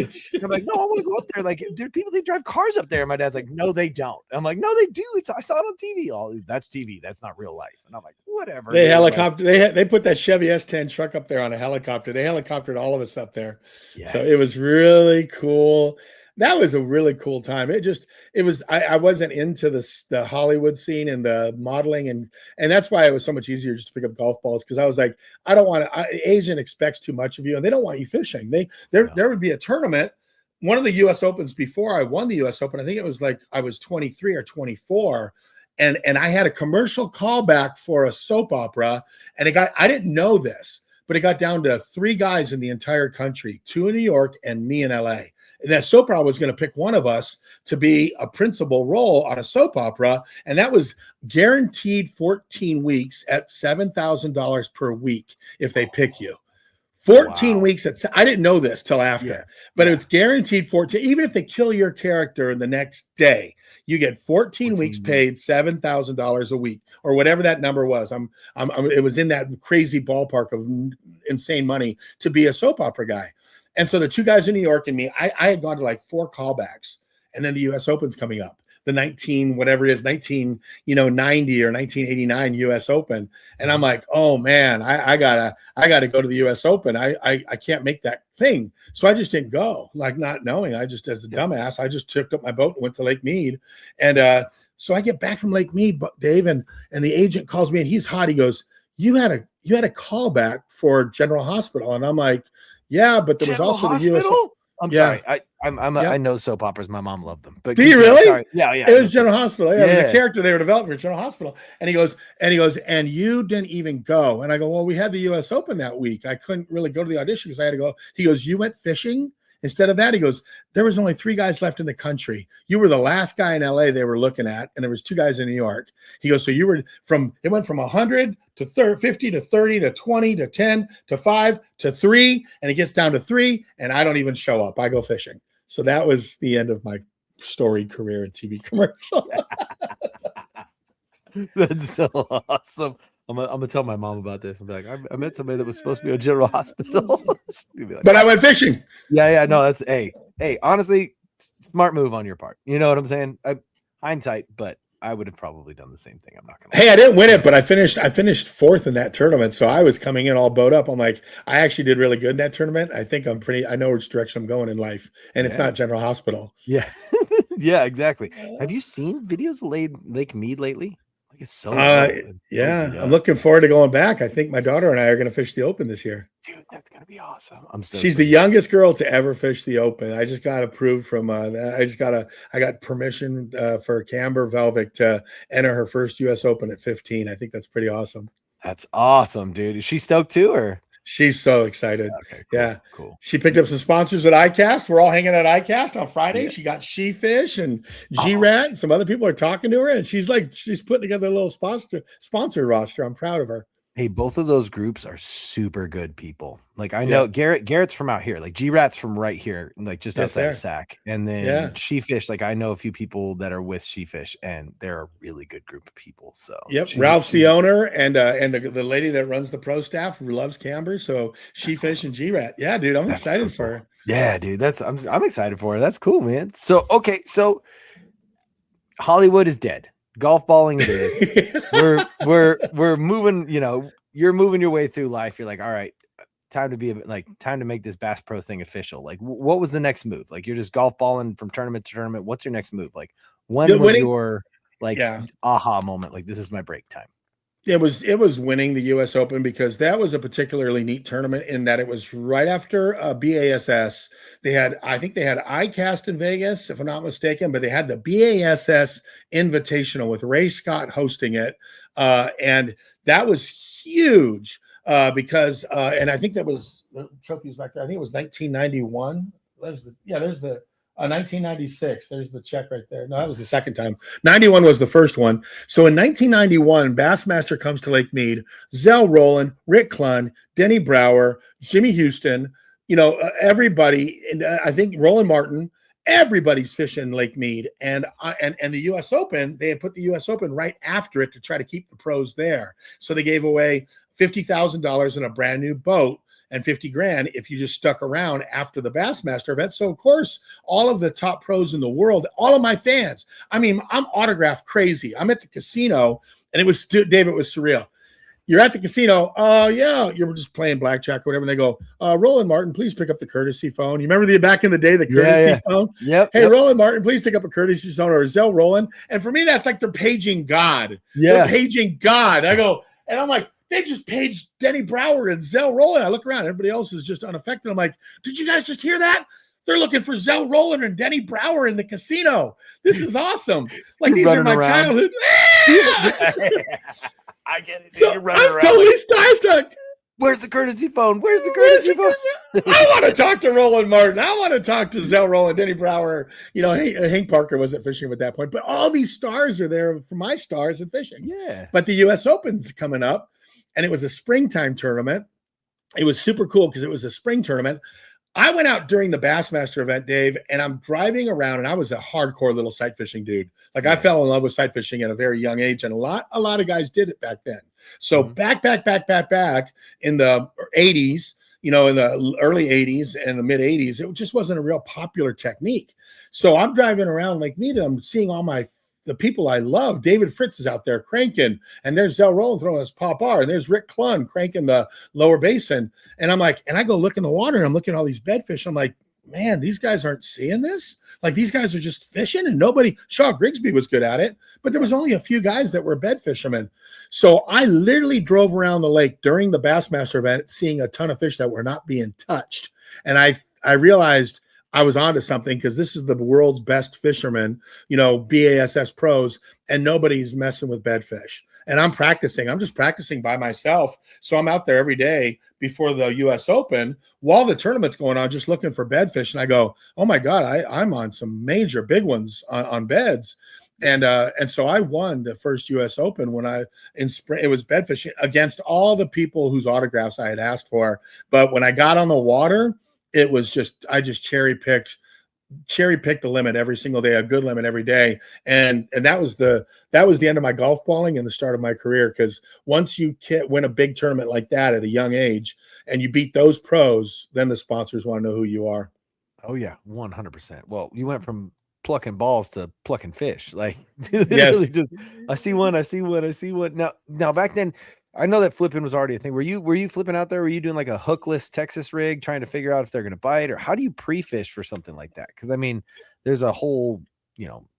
like, no, I want to go up there. Like, there are people that drive cars up there. And my dad's like, no, they don't. I'm like, no, they do. I saw it on TV. That's TV. That's not real life. And I'm like, whatever. They helicopter. They put that Chevy S10 truck up there on a helicopter. They helicoptered all of us up there. Yes. So it was really cool. That was a really cool time. I wasn't into the Hollywood scene and the modeling, and that's why it was so much easier just to pick up golf balls, because I was like, I don't want to. Asian expects too much of you, and they don't want you fishing. There would be a tournament, one of the U.S. Opens before I won the U.S. Open. I think it was like I was 23 or 24. And I had a commercial callback for a soap opera, and I didn't know this, but it got down to 3 guys in the entire country, 2 in New York and me in L.A. And that soap opera was going to pick one of us to be a principal role on a soap opera. And that was guaranteed 14 weeks at $7,000 per week if they pick you. 14 weeks. I didn't know this till after, but it's guaranteed 14. Even if they kill your character the next day, you get 14 weeks paid $7,000 a week, or whatever that number was. It was in that crazy ballpark of insane money to be a soap opera guy. And so the 2 guys in New York and me, I had gone to like 4 callbacks, and then the U.S. Open's coming up, the 1990 or 1989 U.S. Open, and I'm like, oh man, I gotta go to the U.S. Open. I can't make that thing, so I just didn't go, like not knowing. I just, as a dumbass, I just took up my boat and went to Lake Mead, and so I get back from Lake Mead, Dave, and the agent calls me, and he's hot. He goes, you had a callback for General Hospital, and I'm like, yeah, but there was also the U.S. I'm sorry. I know soap operas. My mom loved them. But do you really? Sorry. Yeah. It was General Hospital. Yeah, it was a character they were developing for General Hospital. And he goes, and you didn't even go. And I go, well, we had the U.S. Open that week. I couldn't really go to the audition because I had to go. He goes, you went fishing? Instead of that, he goes, there was only 3 guys left in the country. You were the last guy in LA they were looking at, and there was 2 guys in New York. He goes, so it went from 100 to 50 to 30 to 20 to 10 to 5 to 3, and it gets down to 3, and I don't even show up. I go fishing. So that was the end of my storied career in TV commercial. That's so awesome. I'm gonna tell my mom about this. I'm like, I met somebody that was supposed to be at General Hospital, like, but I went fishing. Yeah, no, that's hey, honestly, smart move on your part. You know what I'm saying? Hindsight, but I would have probably done the same thing. I'm not gonna. Hey, I didn't win it, but I finished 4th in that tournament, so I was coming in all bowed up. I'm like, I actually did really good in that tournament. I think I know which direction I'm going in life, and it's not General Hospital. Yeah, yeah, exactly. Have you seen videos of Lake Mead lately? It's so I'm looking forward to going back. I think my daughter and I are going to fish the Open this year. Dude, that's going to be awesome. She's the youngest girl to ever fish the Open. I just got approved from I got permission for Byron Velvick to enter her first US Open at 15. I think that's pretty awesome. That's awesome, dude. Is she stoked too, or? She's so excited. Okay, cool, cool. She picked up some sponsors at ICAST. We're all hanging at ICAST on Friday. Yeah. She got She-Fish and G-Rat, and some other people are talking to her, and she's putting together a little sponsor roster. I'm proud of her. Hey, both of those groups are super good people. Like I know Garrett's from out here, like G-Rat's from right here, like just outside of Sac. And then She-Fish, like I know a few people that are with She-Fish, and they're a really good group of people. So Ralph's the owner, and the lady that runs the pro staff loves Camber. So She-Fish and G-Rat. Yeah, dude, I'm excited for her. Yeah, dude, I'm excited for her. That's cool, man. So okay, so Hollywood is dead. golf balling it is. we're moving, you're moving your way through life. You're like, all right, time to make this Bass Pro thing official. Like, what was the next move? Like, you're just golf balling from tournament to tournament. What's your next move? Like, when was your aha moment? Like, this is my break time. It was winning the U.S. Open, because that was a particularly neat tournament in that it was right after BASS. I think they had ICAST in Vegas, if I'm not mistaken, but they had the BASS Invitational with Ray Scott hosting it, and that was huge because and I think that was the trophies back there. I think it was 1991. There's the 1996. There's the check right there. No, that was the second time. 91 was the first one. So in 1991, Bassmaster comes to Lake Mead. Zell Rowland, Rick Clunn, Denny Brower, Jimmy Houston, everybody. And I think Roland Martin, everybody's fishing Lake Mead. And the U.S. Open, they had put the U.S. Open right after it to try to keep the pros there. So they gave away $50,000 in a brand new boat and $50,000 if you just stuck around after the Bassmaster event. So of course, all of the top pros in the world, all of my fans, I mean, I'm autograph crazy. I'm at the casino, and it was surreal. You're at the casino. Yeah, you're just playing blackjack or whatever. And they go, Roland Martin, please pick up the courtesy phone. You remember back in the day, the courtesy phone? Yep. Hey, Roland Martin, please pick up a courtesy phone, or Zell Rowland. And for me, that's like they're paging God. Yeah. They're paging God. I go, and I'm like, they just paged Denny Brower and Zell Rowland. I look around, everybody else is just unaffected. I'm like, did you guys just hear that? They're looking for Zell Rowland and Denny Brower in the casino. This is awesome. Like, these are my childhood. I get it. So I'm totally starstruck. Where's the courtesy phone? Where's the courtesy phone? I want to talk to Roland Martin. I want to talk to Zell Rowland, Denny Brower. Hank Parker wasn't fishing at that point, but all these stars are there for my stars in fishing. Yeah. But the U.S. Open's coming up, and it was a springtime tournament. It was super cool because it was a spring tournament. I went out during the Bassmaster event, Dave, and I'm driving around, and I was a hardcore little sight fishing dude. Like, I fell in love with sight fishing at a very young age, and a lot of guys did it back then. So back in the 80s, in the early 80s and the mid 80s, it just wasn't a real popular technique. So I'm driving around Lake Mead, and I'm seeing the people I love. David Fritz is out there cranking, and there's Zell Rowland throwing his pop bar, and there's Rick Clunn cranking the lower basin. And I'm like, and I go look in the water, and I'm looking at all these bedfish. I'm like, man, these guys aren't seeing this. Like, these guys are just fishing, and Shaw Grigsby was good at it, but there was only a few guys that were bed fishermen. So I literally drove around the lake during the Bassmaster event, seeing a ton of fish that were not being touched. And I realized I was onto something, because this is the world's best fishermen, BASS pros, and nobody's messing with bedfish. And I'm practicing. I'm just practicing by myself. So I'm out there every day before the U.S. Open while the tournament's going on, just looking for bedfish. And I go, oh my God, I'm on some major big ones on beds. And so I won the first U.S. Open in spring. It was bedfishing against all the people whose autographs I had asked for. But when I got on the water, it was I just cherry picked the limit every single day, a good limit every day. And that was the end of my golf balling and the start of my career. Because once you win a big tournament like that at a young age and you beat those pros, then the sponsors want to know who you are. Oh yeah, 100%. Well, you went from plucking balls to plucking fish. Like, yes. I see one. Now back then, I know that flipping was already a thing. Were you flipping out there? Were you doing like a hookless Texas rig, trying to figure out if they're going to bite, or how do you pre-fish for something like that? Because I mean, there's a whole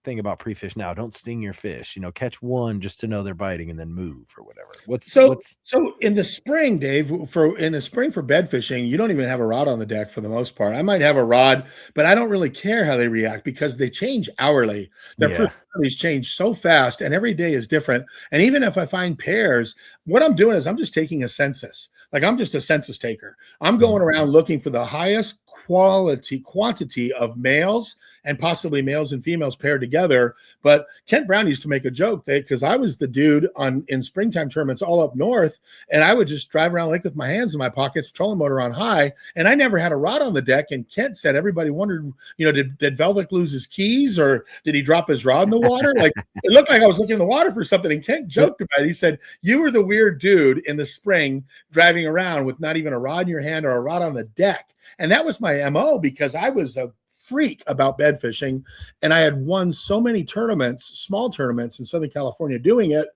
thing about pre-fish now. Don't sting your fish. Catch one just to know they're biting and then move or whatever. So in the spring, Dave, for bed fishing, you don't even have a rod on the deck for the most part. I might have a rod, but I don't really care how they react, because they change hourly. Their personalities change so fast, and every day is different. And even if I find pairs, what I'm doing is I'm just taking a census. Like, I'm just a census taker. I'm going around looking for the highest quantity of males, and possibly males and females paired together. But Kent Brown used to make a joke because I was the dude in springtime tournaments all up north, and I would just drive around the lake with my hands in my pockets, trolling motor on high, and I never had a rod on the deck. And Kent said everybody wondered, did Velvick lose his keys, or did he drop his rod in the water? Like, it looked like I was looking in the water for something. And Kent joked about it. He said, you were the weird dude in the spring driving around with not even a rod in your hand or a rod on the deck. And that was my MO, because I was a freak about bed fishing. And I had won so many tournaments, small tournaments in Southern California doing it,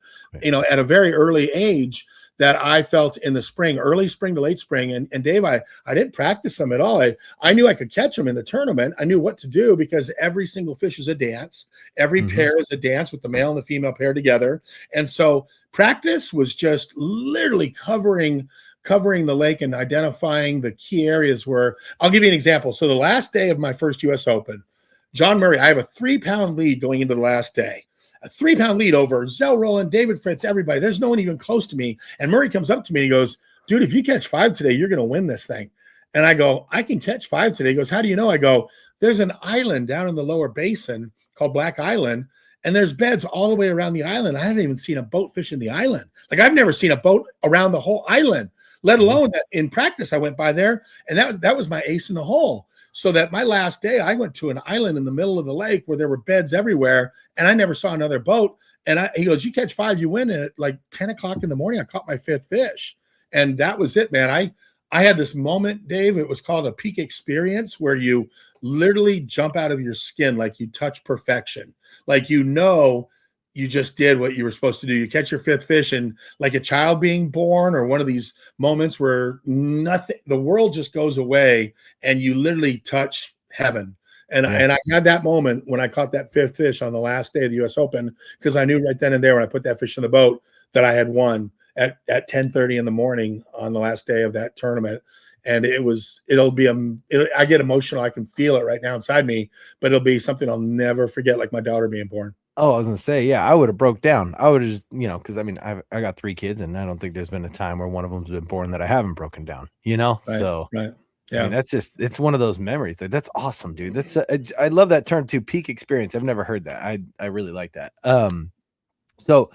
at a very early age, that I felt in the spring, early spring to late spring. And Dave, I didn't practice them at all. I knew I could catch them in the tournament. I knew what to do because every single fish is a dance. Every pair is a dance with the male and the female pair together. And so practice was just literally covering the lake and identifying the key areas where I'll give you an example. So the last day of my first US Open, John Murray, I have a 3-pound lead going into the last day. A 3-pound lead over Zell Rowland, David Fritz, everybody. There's no one even close to me. And Murray comes up to me and he goes, dude, if you catch 5 today, you're going to win this thing. And I go, I can catch 5 today. He goes, how do you know? I go, there's an island down in the lower basin called Black Island, and there's beds all the way around the island. I haven't even seen a boat fish in the island. Like, I've never seen a boat around the whole island, let alone that in practice I went by there, and that was my ace in the hole. So that my last day, I went to an island in the middle of the lake where there were beds everywhere, and I never saw another boat. And he goes, you catch 5, you win. And at like 10 o'clock in the morning, I caught my 5th fish. And that was it, man. I had this moment, Dave. It was called a peak experience, where you literally jump out of your skin, like you touch perfection. Like, you just did what you were supposed to do. You catch your 5th fish, and like a child being born, or one of these moments where the world just goes away and you literally touch heaven. And I had that moment when I caught that 5th fish on the last day of the US Open, because I knew right then and there when I put that fish in the boat that I had won at 10:30 in the morning on the last day of that tournament. And I get emotional. I can feel it right now inside me, but it'll be something I'll never forget, like my daughter being born. Oh, I was gonna say, yeah, I would have broke down. I would have just, because I mean, I got 3 kids, and I don't think there's been a time where one of them's been born that I haven't broken down. Right, So right, yeah, I mean, it's one of those memories. That's awesome, dude. That's I love that term too, peak experience. I've never heard that. I really like that. So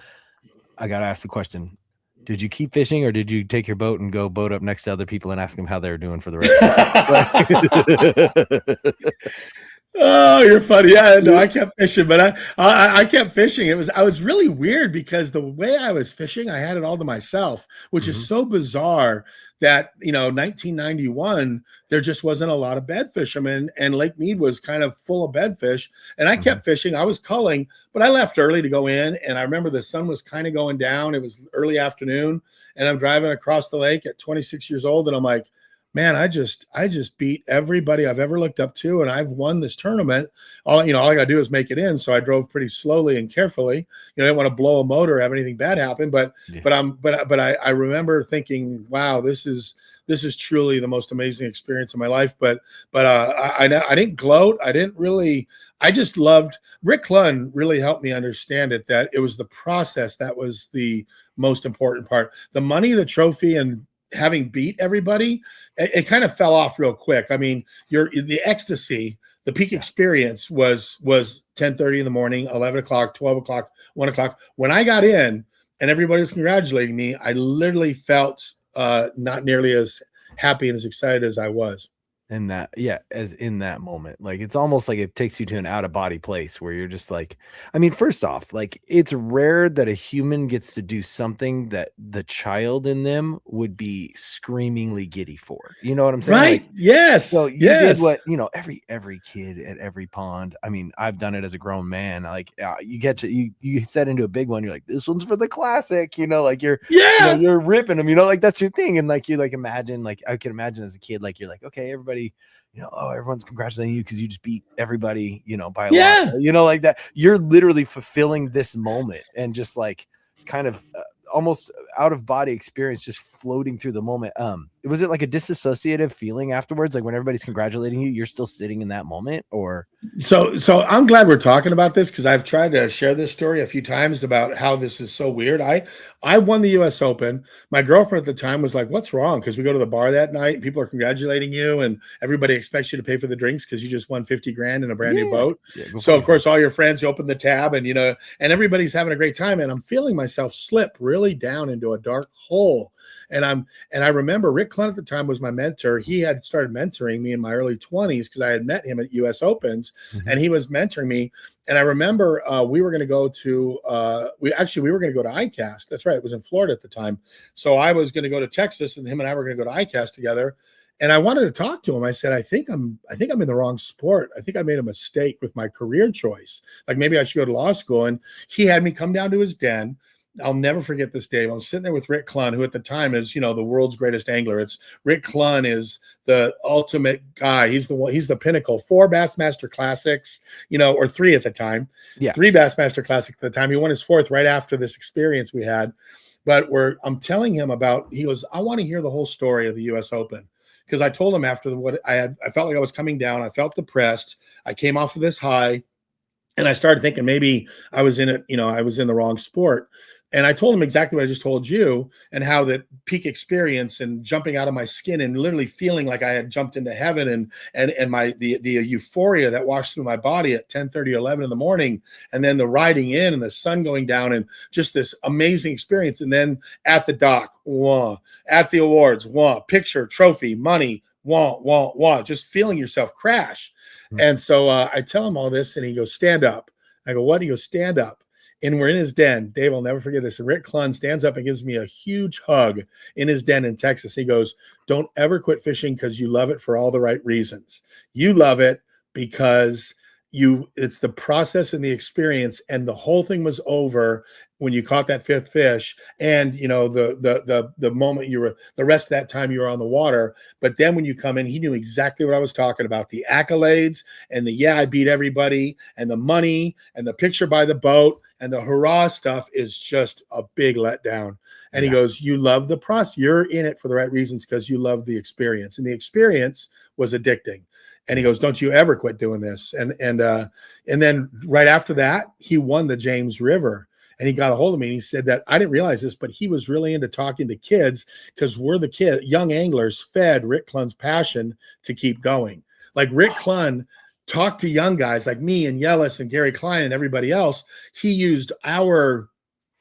I gotta ask the question: did you keep fishing, or did you take your boat and go boat up next to other people and ask them how they were doing for the rest? Oh, you're funny. Yeah, no, I kept fishing, but I kept fishing. I was really weird because the way I was fishing, I had it all to myself, which is so bizarre that, 1991, there just wasn't a lot of bed fishermen, and Lake Mead was kind of full of bedfish. And I kept fishing. I was culling, but I left early to go in. And I remember the sun was kind of going down. It was early afternoon, and I'm driving across the lake at 26 years old. And I'm like, man, I just beat everybody I've ever looked up to, and I've won this tournament. All I gotta do is make it in. So I drove pretty slowly and carefully. I didn't want to blow a motor or have anything bad happen. But I remember thinking, wow, this is truly the most amazing experience of my life. But I didn't gloat. I just loved Rick Clunn. Really helped me understand it, that it was the process that was the most important part. The money, the trophy, and having beat everybody, it kind of fell off real quick. I mean, the ecstasy, the peak experience was 10:30 in the morning, 11 o'clock, 12 o'clock, 1 o'clock. When I got in and everybody was congratulating me, I literally felt not nearly as happy and as excited as I was. And that, as in that moment, like, it's almost like it takes you to an out of body place where you're just like, I mean, first off, like, it's rare that a human gets to do something that the child in them would be screamingly giddy for. You know what I'm saying? Right. Like, yes. So you did what, every kid at every pond. I mean, I've done it as a grown man. Like, you set into a big one. You're like, this one's for the classic, like you're ripping them, like that's your thing. And like, you like imagine, like I can imagine as a kid, like you're like, okay, everybody, everyone's congratulating you because you just beat everybody, by a lot, like that. You're literally fulfilling this moment and just like kind of almost out of body experience, just floating through the moment. Was it like a disassociative feeling afterwards? Like when everybody's congratulating you, you're still sitting in that moment? Or so I'm glad we're talking about this, because I've tried to share this story a few times about how this is so weird. I won the US Open. My girlfriend at the time was like, what's wrong? Because we go to the bar that night and people are congratulating you and everybody expects you to pay for the drinks because you just won 50 grand in a brand new boat. So of course, all your friends, you open the tab and, and everybody's having a great time. And I'm feeling myself slip really down into a dark hole. And I remember Rick Clunn at the time was my mentor. He had started mentoring me in my early 20s because I had met him at US Opens, and he was mentoring me. And I remember we were going to go to ICAST. That's right. It was in Florida at the time. So I was going to go to Texas, and him and I were going to go to ICAST together. And I wanted to talk to him. I said, I think I'm in the wrong sport. I think I made a mistake with my career choice. Like maybe I should go to law school. And he had me come down to his den. I'll never forget this day. I'm sitting there with Rick Clunn, who at the time is, the world's greatest angler. It's Rick Clunn is the ultimate guy. He's the pinnacle. 4 Bassmaster Classics, or 3 at the time. Yeah. 3 Bassmaster Classics at the time. He won his 4th right after this experience we had. But I'm telling him he goes, I want to hear the whole story of the US Open. Because I told him after what I felt like I was coming down. I felt depressed. I came off of this high. And I started thinking maybe I was in it, I was in the wrong sport. And I told him exactly what I just told you, and how that peak experience and jumping out of my skin and literally feeling like I had jumped into heaven, and the euphoria that washed through my body at 10:30, 11 in the morning, and then the riding in and the sun going down and just this amazing experience. And then at the dock, at the awards, picture, trophy, money, just feeling yourself crash. Mm-hmm. And so I tell him all this, and he goes, stand up. I go, what? He goes, stand up. And we're in his den. Dave, I'll never forget this. And Rick Clunn stands up and gives me a huge hug in his den in Texas. He goes, don't ever quit fishing because you love it for all the right reasons. You love it because it's the process and the experience, and the whole thing was over when you caught that 5th fish, and the moment the rest of that time you were on the water. But then when you come in, he knew exactly what I was talking about, the accolades and I beat everybody, and the money and the picture by the boat and the hurrah stuff is just a big letdown. And he goes, you love the process. You're in it for the right reasons because you love the experience, and the experience was addicting. And he goes, don't you ever quit doing this. And then right after that, he won the James River. And he got a hold of me, and he said that I didn't realize this, but he was really into talking to kids, because we're the young anglers fed Rick Clunn's passion to keep going. Like Rick Clunn talked to young guys like me and Yellis and Gary Klein and everybody else. He used our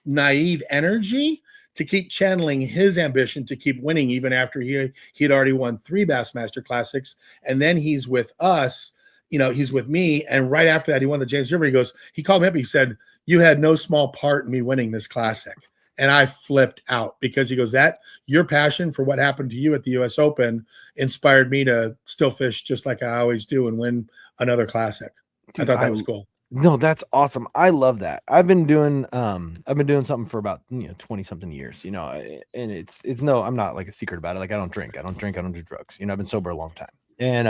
naive energy to keep channeling his ambition to keep winning, even after he'd already won 3 Bassmaster Classics. And then he's with us, he's with me. And right after that, he won the James River. He called me up. He said, you had no small part in me winning this classic. And I flipped out, because he goes, that your passion for what happened to you at the US Open inspired me to still fish just like I always do and win another classic. Dude, I thought that was cool. No, that's awesome. I love that. I've been doing something for about 20 something years, and it's no, I'm not like a secret about it. Like I don't drink, I don't do drugs. I've been sober a long time, and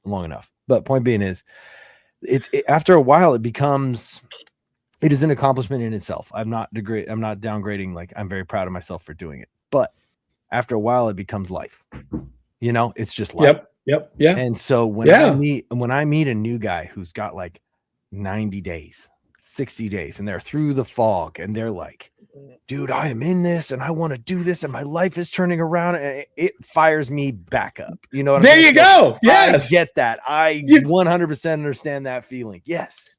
long enough. But point being is, after a while it is an accomplishment in itself. I'm not downgrading. Like I'm very proud of myself for doing it. But after a while it becomes life. It's just life. Yep. Yeah. And so when I meet a new guy who's got like 90 days, 60 days, and they're through the fog, and they're like, dude, I am in this and I want to do this, and my life is turning around, and it fires me back up. You know what there I mean? You go. Yes. I get that. I 100% understand that feeling. Yes.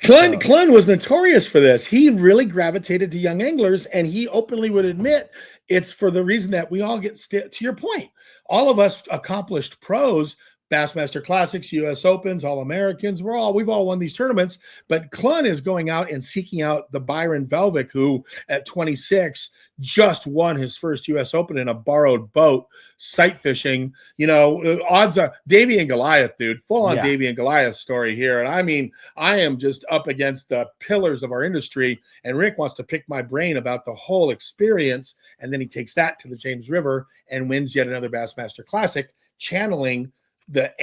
Clunn was notorious for this. He really gravitated to young anglers, and he openly would admit it's for the reason that we all get, to your point, all of us accomplished pros, Bassmaster Classics, US Opens, All-Americans, we've all won these tournaments, but Clunn is going out and seeking out the Byron Velvick, who at 26 just won his first US Open in a borrowed boat, sight fishing. Odds are Davy and Goliath, dude, full on Davy and Goliath story here. And I mean, I am just up against the pillars of our industry, and Rick wants to pick my brain about the whole experience. And then he takes that to the James River and wins yet another Bassmaster Classic, channeling the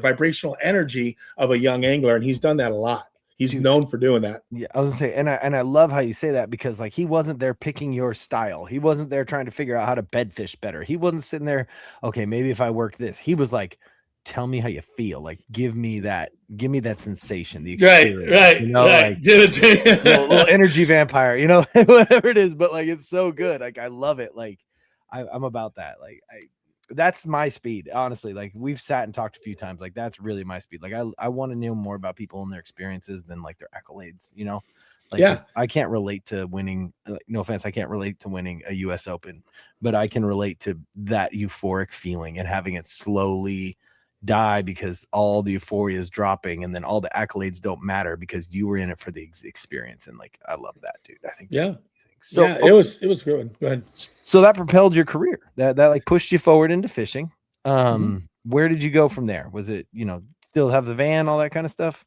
vibrational energy of a young angler. And he's done that a lot. He's known for doing that. Yeah, I was gonna say, and I love how you say that, because like he wasn't there picking your style. He wasn't there trying to figure out how to bedfish better. He wasn't sitting there, okay, maybe if I work this. He was like, tell me how you feel. Like give me that sensation, the experience. Right. Like little energy vampire, whatever it is. But like it's so good. Like I love it. Like I'm about that. Like that's my speed, honestly. Like we've sat and talked a few times. Like that's really my speed. Like I want to know more about people and their experiences than like their accolades. Like I can't relate to winning. No offense, I can't relate to winning a U.S. Open, but I can relate to that euphoric feeling and having it slowly die because all the euphoria is dropping and then all the accolades don't matter because you were in it for the experience. And like, I love that, dude. I think that's amazing. So yeah, it was good. Go ahead. So that propelled your career. That like pushed you forward into fishing. Where did you go from there? Was it, still have the van, all that kind of stuff?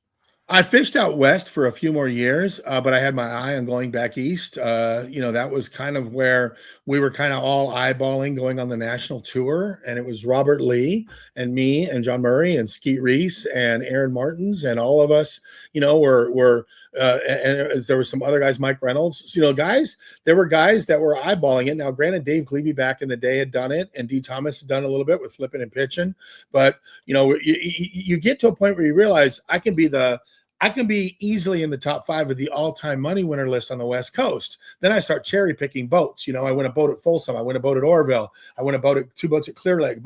I fished out west for a few more years, but I had my eye on going back east. That was kind of where we were kind of all eyeballing going on the national tour. And it was Robert Lee and me and John Murray and Skeet Reese and Aaron Martins and all of us, were and there were some other guys, Mike Reynolds, there were guys that were eyeballing it. Now, granted, Dave Glebe back in the day had done it, and D. Thomas had done a little bit with flipping and pitching. But, you get to a point where you realize I can be easily in the top 5 of the all-time money winner list on the West Coast. Then I start cherry picking boats. I win a boat at Folsom. I win a boat at Oroville. I win a boat at 2 boats at Clear Lake,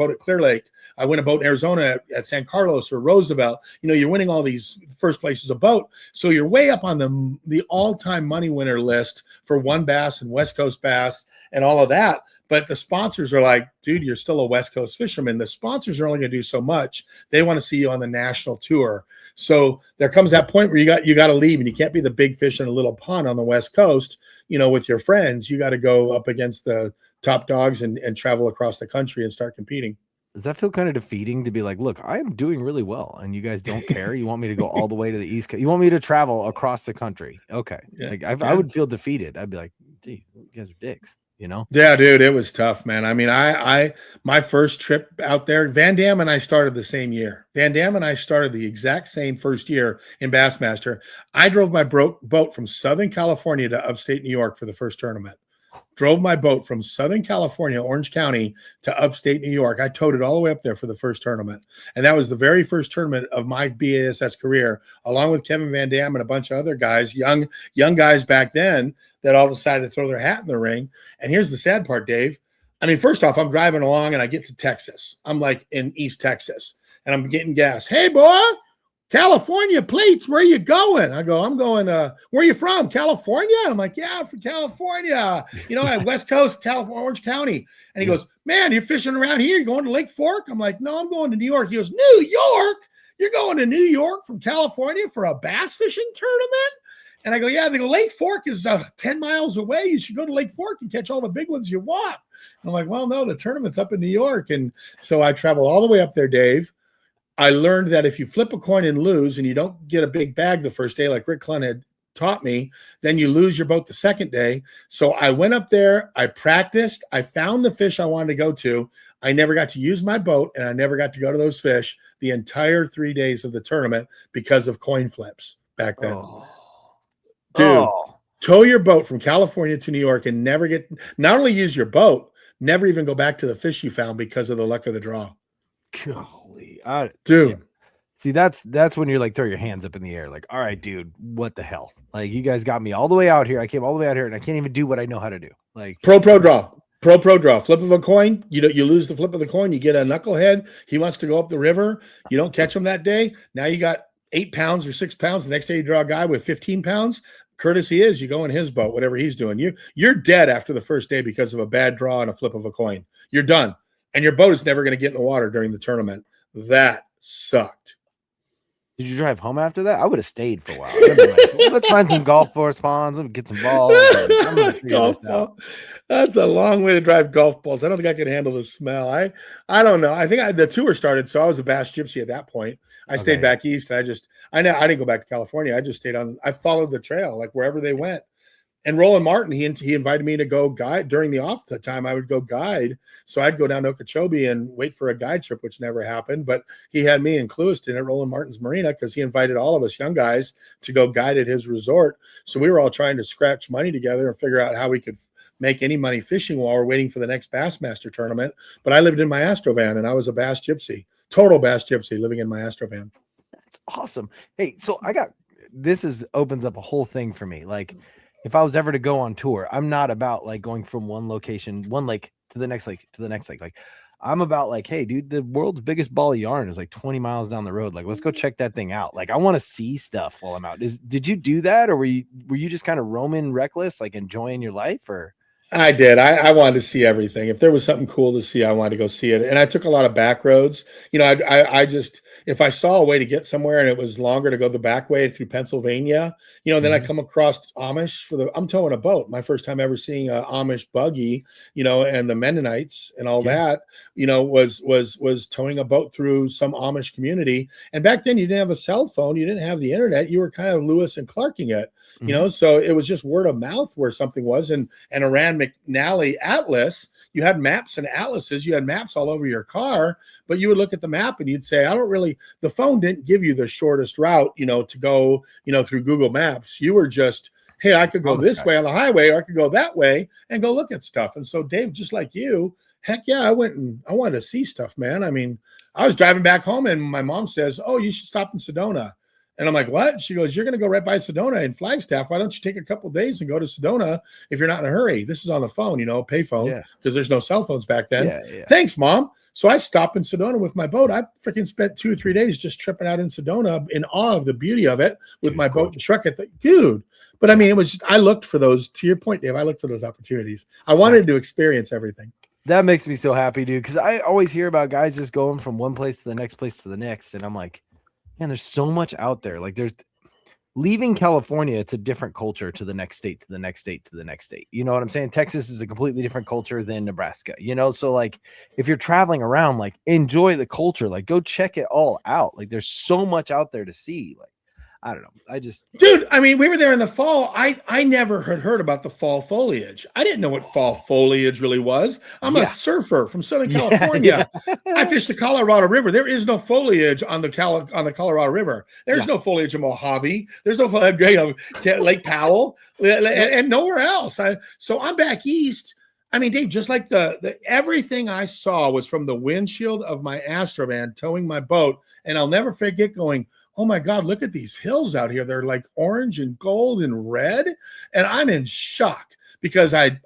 I win a boat in Arizona at San Carlos or Roosevelt. You're winning all these first places a boat. So you're way up on the all-time money winner list for one bass and West Coast bass and all of that. But the sponsors are like, dude, you're still a West Coast fisherman. The sponsors are only going to do so much. They want to see you on the national tour. So there comes that point where you got to leave, and you can't be the big fish in a little pond on the West Coast, with your friends. You got to go up against the top dogs and travel across the country and start competing. Does that feel kind of defeating to be like, look, I am doing really well and you guys don't care? You want me to go all the way to the East Coast? You want me to travel across the country? Okay. Yeah. Like I would feel defeated. I'd be like, gee, you guys are dicks. Yeah, dude, it was tough, man. I mean, my first trip out there, Van Dam and I started the same year. Van Dam and I started the exact same first year in Bassmaster. I drove my boat from Southern California to upstate New York for the first tournament. Drove my boat from Southern California, Orange County, to upstate New York. I towed it all the way up there for the first tournament. And that was the very first tournament of my BASS career, along with Kevin Van Dam and a bunch of other guys, young guys back then, that all decided to throw their hat in the ring. And here's the sad part, Dave. I mean, first off, I'm driving along and I get to Texas. I'm like in East Texas and I'm getting gas. Hey, boy, California plates, where you going? I'm going, where you from? California? And I'm like, yeah, I'm from California. At West Coast, California, Orange County. And he goes, man, you're fishing around here. You're going to Lake Fork? I'm like, no, I'm going to New York. He goes, New York? You're going to New York from California for a bass fishing tournament? And I go, yeah. They go, Lake Fork is 10 miles away. You should go to Lake Fork and catch all the big ones you want. And I'm like, well, no, the tournament's up in New York. And so I travel all the way up there, Dave. I learned that if you flip a coin and lose and you don't get a big bag the first day, like Rick Clunn had taught me, then you lose your boat the second day. So I went up there, I practiced, I found the fish I wanted to go to. I never got to use my boat and I never got to go to those fish the entire 3 days of the tournament because of coin flips back then. Dude, tow your boat from California to New York and not only use your boat, never even go back to the fish you found because of the luck of the draw. Golly, dude. Yeah. See, that's when you're like, throw your hands up in the air. Like, all right, dude, what the hell? Like, you guys got me all the way out here. I came all the way out here and I can't even do what I know how to do. Like pro draw, flip of a coin. You lose the flip of the coin. You get a knucklehead. He wants to go up the river. You don't catch him that day. Now you got 8 pounds or 6 pounds. The next day you draw a guy with 15 pounds. Courtesy is you go in his boat, whatever he's doing. You're dead after the first day because of a bad draw and a flip of a coin. You're done. And your boat is never going to get in the water during the tournament. That sucked. Did you drive home after that? I would have stayed for a while. I'd be like, well, let's find some golf course ponds and get some balls. I'm gonna figure this out. That's a long way to drive golf balls. I don't think I can handle the smell. I don't know. I think the tour started, so I was a bass gypsy at that point. I stayed back east. I didn't go back to California. I just stayed on. I followed the trail, like wherever they went. And Roland Martin, he invited me to go guide during the off time. I would go guide. So I'd go down to Okeechobee and wait for a guide trip, which never happened. But he had me in Clewiston at Roland Martin's Marina because he invited all of us young guys to go guide at his resort. So we were all trying to scratch money together and figure out how we could make any money fishing while we're waiting for the next Bassmaster tournament. But I lived in my Astrovan and I was a bass gypsy, total bass gypsy living in my Astrovan. That's awesome. Hey, so opens up a whole thing for me. Like, if I was ever to go on tour, I'm not about like going from one location, one lake to the next lake to the next lake. Like, I'm about like, hey, dude, the world's biggest ball of yarn is like 20 miles down the road. Like, let's go check that thing out. Like, I want to see stuff while I'm out. Did you do that, or were you just kind of roaming reckless, like enjoying your life? Or I did. I wanted to see everything. If there was something cool to see, I wanted to go see it. And I took a lot of back roads. You know, I just, if I saw a way to get somewhere and it was longer to go the back way through Pennsylvania, you know, then I come across Amish I'm towing a boat. My first time ever seeing a Amish buggy, you know, and the Mennonites and all that, you know, was towing a boat through some Amish community. And back then you didn't have a cell phone. You didn't have the internet. You were kind of Lewis and Clarking it, you know, so it was just word of mouth where something was. And around McNally Atlas, you had maps and atlases, you had maps all over your car, but you would look at the map and you'd say, the phone didn't give you the shortest route, you know, to go, you know, through Google Maps. You were just, hey, I could go this way on the highway, or I could go that way and go look at stuff. And so Dave, just like you, heck yeah, I wanted to see stuff, man. I mean, I was driving back home and my mom says, oh, you should stop in Sedona. And I'm like, what? She goes, you're going to go right by Sedona in Flagstaff. Why don't you take a couple days and go to Sedona if you're not in a hurry? This is on the phone, you know, payphone, because there's no cell phones back then. Thanks, Mom. So I stopped in Sedona with my boat. I freaking spent 2 or 3 days just tripping out in Sedona in awe of the beauty of it with my boat and truck at the dude. But I mean, it was just, I looked for those, to your point, Dave, I looked for those opportunities. I wanted to experience everything. That makes me so happy, dude, because I always hear about guys just going from one place to the next place to the next. And I'm like, man, there's so much out there. Like there's leaving California, it's a different culture to the next state, to the next state, to the next state. You know what I'm saying? Texas is a completely different culture than Nebraska, you know? So like, if you're traveling around, like enjoy the culture, like go check it all out. Like there's so much out there to see. Like, I don't know. Dude, I mean, we were there in the fall. I never had heard about the fall foliage. I didn't know what fall foliage really was. I'm a surfer from Southern California. I fish the Colorado River. There is no foliage on the Colorado River. There's no foliage in Mojave. There's no Lake Powell and nowhere else. So I'm back east. I mean, Dave, just like the everything I saw was from the windshield of my Astrovan towing my boat. And I'll never forget going, oh my God, look at these hills out here. They're like orange and gold and red. And I'm in shock because I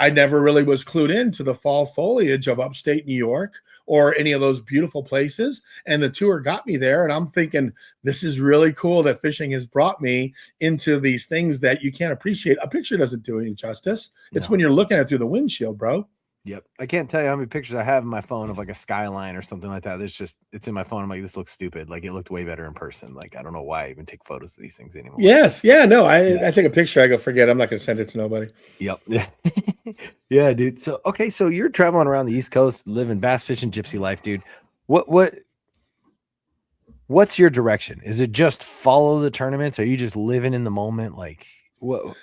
never really was clued into the fall foliage of upstate New York or any of those beautiful places. And the tour got me there. And I'm thinking, this is really cool that fishing has brought me into these things that you can't appreciate. A picture doesn't do any justice. It's when you're looking at it through the windshield, bro. Yep. I can't tell you how many pictures I have in my phone of like a skyline or something like that. It's in my phone. I'm like, this looks stupid. Like it looked way better in person. Like, I don't know why I even take photos of these things anymore. Yes. Yeah. No, I take a picture. I go, forget. I'm not going to send it to nobody. Yep. Yeah, dude. So, okay. So you're traveling around the East Coast, living bass fishing, gypsy life, dude. What's your direction? Is it just follow the tournaments? Are you just living in the moment? Like what?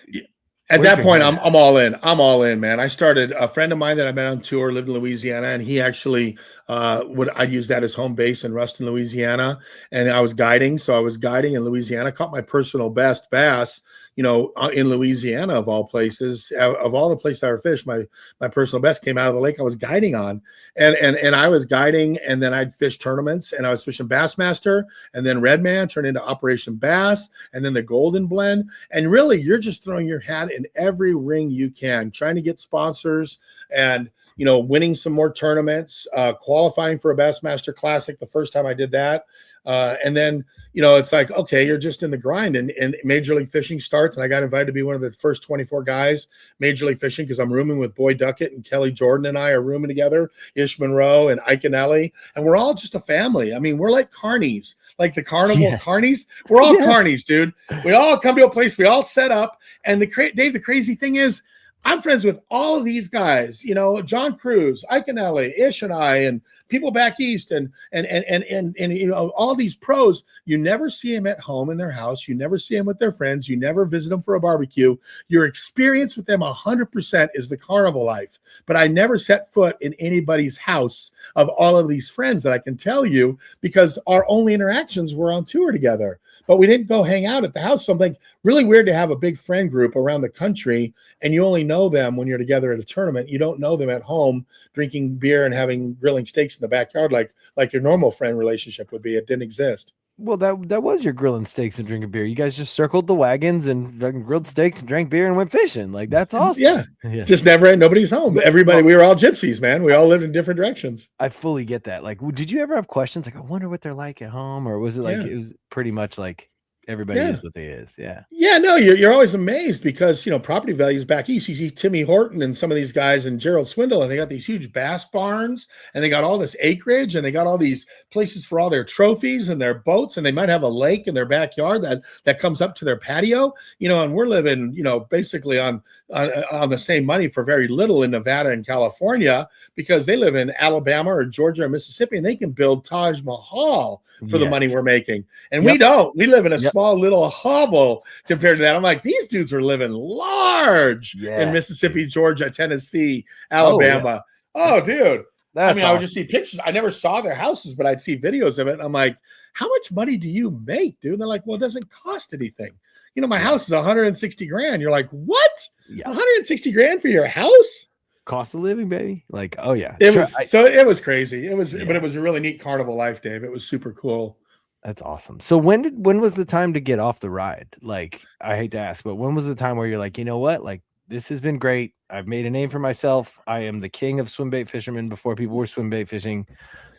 At that point, I'm all in. I'm all in, man. I started a friend of mine that I met on tour, lived in Louisiana, and he actually I'd use that as home base in Ruston, Louisiana. And I was guiding. So I was guiding in Louisiana, caught my personal best bass, you know, in Louisiana of all places. Of all the places I ever fished, my personal best came out of the lake I was guiding on. And I was guiding, and then I'd fish tournaments, and I was fishing Bassmaster, and then Redman turned into Operation Bass, and then the Golden Blend. And really, you're just throwing your hat in every ring you can, trying to get sponsors and, you know, winning some more tournaments, qualifying for a Bassmaster Classic the first time I did that. And then, you know, it's like, okay, you're just in the grind, and Major League Fishing starts. And I got invited to be one of the first 24 guys, Major League Fishing, because I'm rooming with Boyd Duckett, and Kelly Jordan and I are rooming together, Ish Monroe and Ike and Ellie. And we're all just a family. I mean, we're like carnies, like the carnival carnies. We're all carnies, dude. We all come to a place, we all set up. And Dave, the crazy thing is, I'm friends with all of these guys, you know, John Cruz, Ike and Ellie, Ish and I, and people back east, and you know, all these pros. You never see them at home in their house. You never see them with their friends. You never visit them for a barbecue. Your experience with them 100% is the carnival life. But I never set foot in anybody's house of all of these friends that I can tell you, because our only interactions were on tour together. But we didn't go hang out at the house. Something really weird to have a big friend group around the country, and you only know them when you're together at a tournament. You don't know them at home drinking beer and having grilling steaks in the backyard like your normal friend relationship would be. It didn't exist. Well, that was your grilling steaks and drinking beer. You guys just circled the wagons and grilled steaks and drank beer and went fishing. Like, that's awesome. Yeah. Just never nobody's home. Everybody, we were all gypsies, man. We all lived in different directions. I fully get that. Like, did you ever have questions like, I wonder what they're like at home? Or was it like, it was pretty much like Everybody Yeah. is what they is. Yeah. Yeah, no, you're always amazed because, property values back east. You see Timmy Horton and some of these guys and Gerald Swindle, and they got these huge bass barns, and they got all this acreage, and they got all these places for all their trophies and their boats, and they might have a lake in their backyard that comes up to their patio, and we're living, basically on the same money for very little in Nevada and California, because they live in Alabama or Georgia or Mississippi, and they can build Taj Mahal for the money we're making. And we don't. We live in a small little hovel compared to that. I'm like, these dudes are living large in Mississippi, Georgia, Tennessee, Alabama. Oh, dude. I mean, I would just see pictures. I never saw their houses, but I'd see videos of it. And I'm like, how much money do you make, dude? And they're like, well, it doesn't cost anything. My house is 160 grand. You're like, what? 160 grand for your house? Cost of living, baby. Like, oh yeah. It was crazy. It was, but it was a really neat carnival life, Dave. It was super cool. That's awesome. So when was the time to get off the ride? Like, I hate to ask, but when was the time where you're like, you know what? Like, this has been great. I've made a name for myself. I am the king of swim bait fishermen before people were swim bait fishing.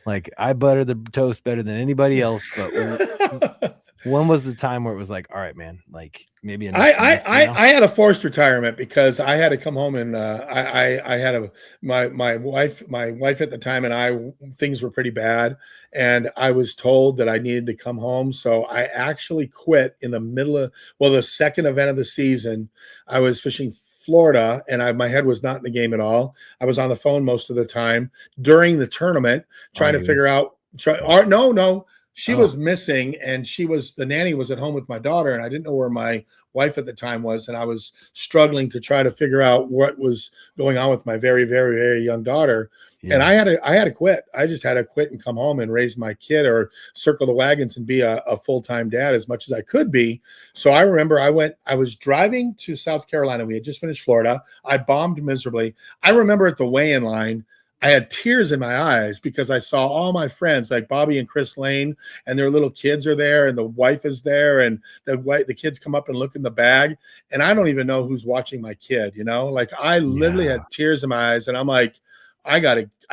Like, I butter the toast better than anybody else. But when was the time where it was like, all right, man, like maybe I had a forced retirement because I had to come home, and I had my wife at the time, and things were pretty bad, and I was told that I needed to come home. So I actually quit in the middle of, the second event of the season. I was fishing Florida, and my head was not in the game at all. I was on the phone most of the time during the tournament trying to figure out. No. She was missing, and the nanny was at home with my daughter, and I didn't know where my wife at the time was, and I was struggling to try to figure out what was going on with my very, very, very young daughter. Yeah. And I had to quit. I just had to quit and come home and raise my kid, or circle the wagons and be a full-time dad as much as I could be. So I remember I was driving to South Carolina. We had just finished Florida. I bombed miserably. I remember at the weigh-in line, I had tears in my eyes because I saw all my friends like Bobby and Chris Lane, and their little kids are there, and the wife is there, and the kids come up and look in the bag, and I don't even know who's watching my kid, like I literally had tears in my eyes, and I'm like, I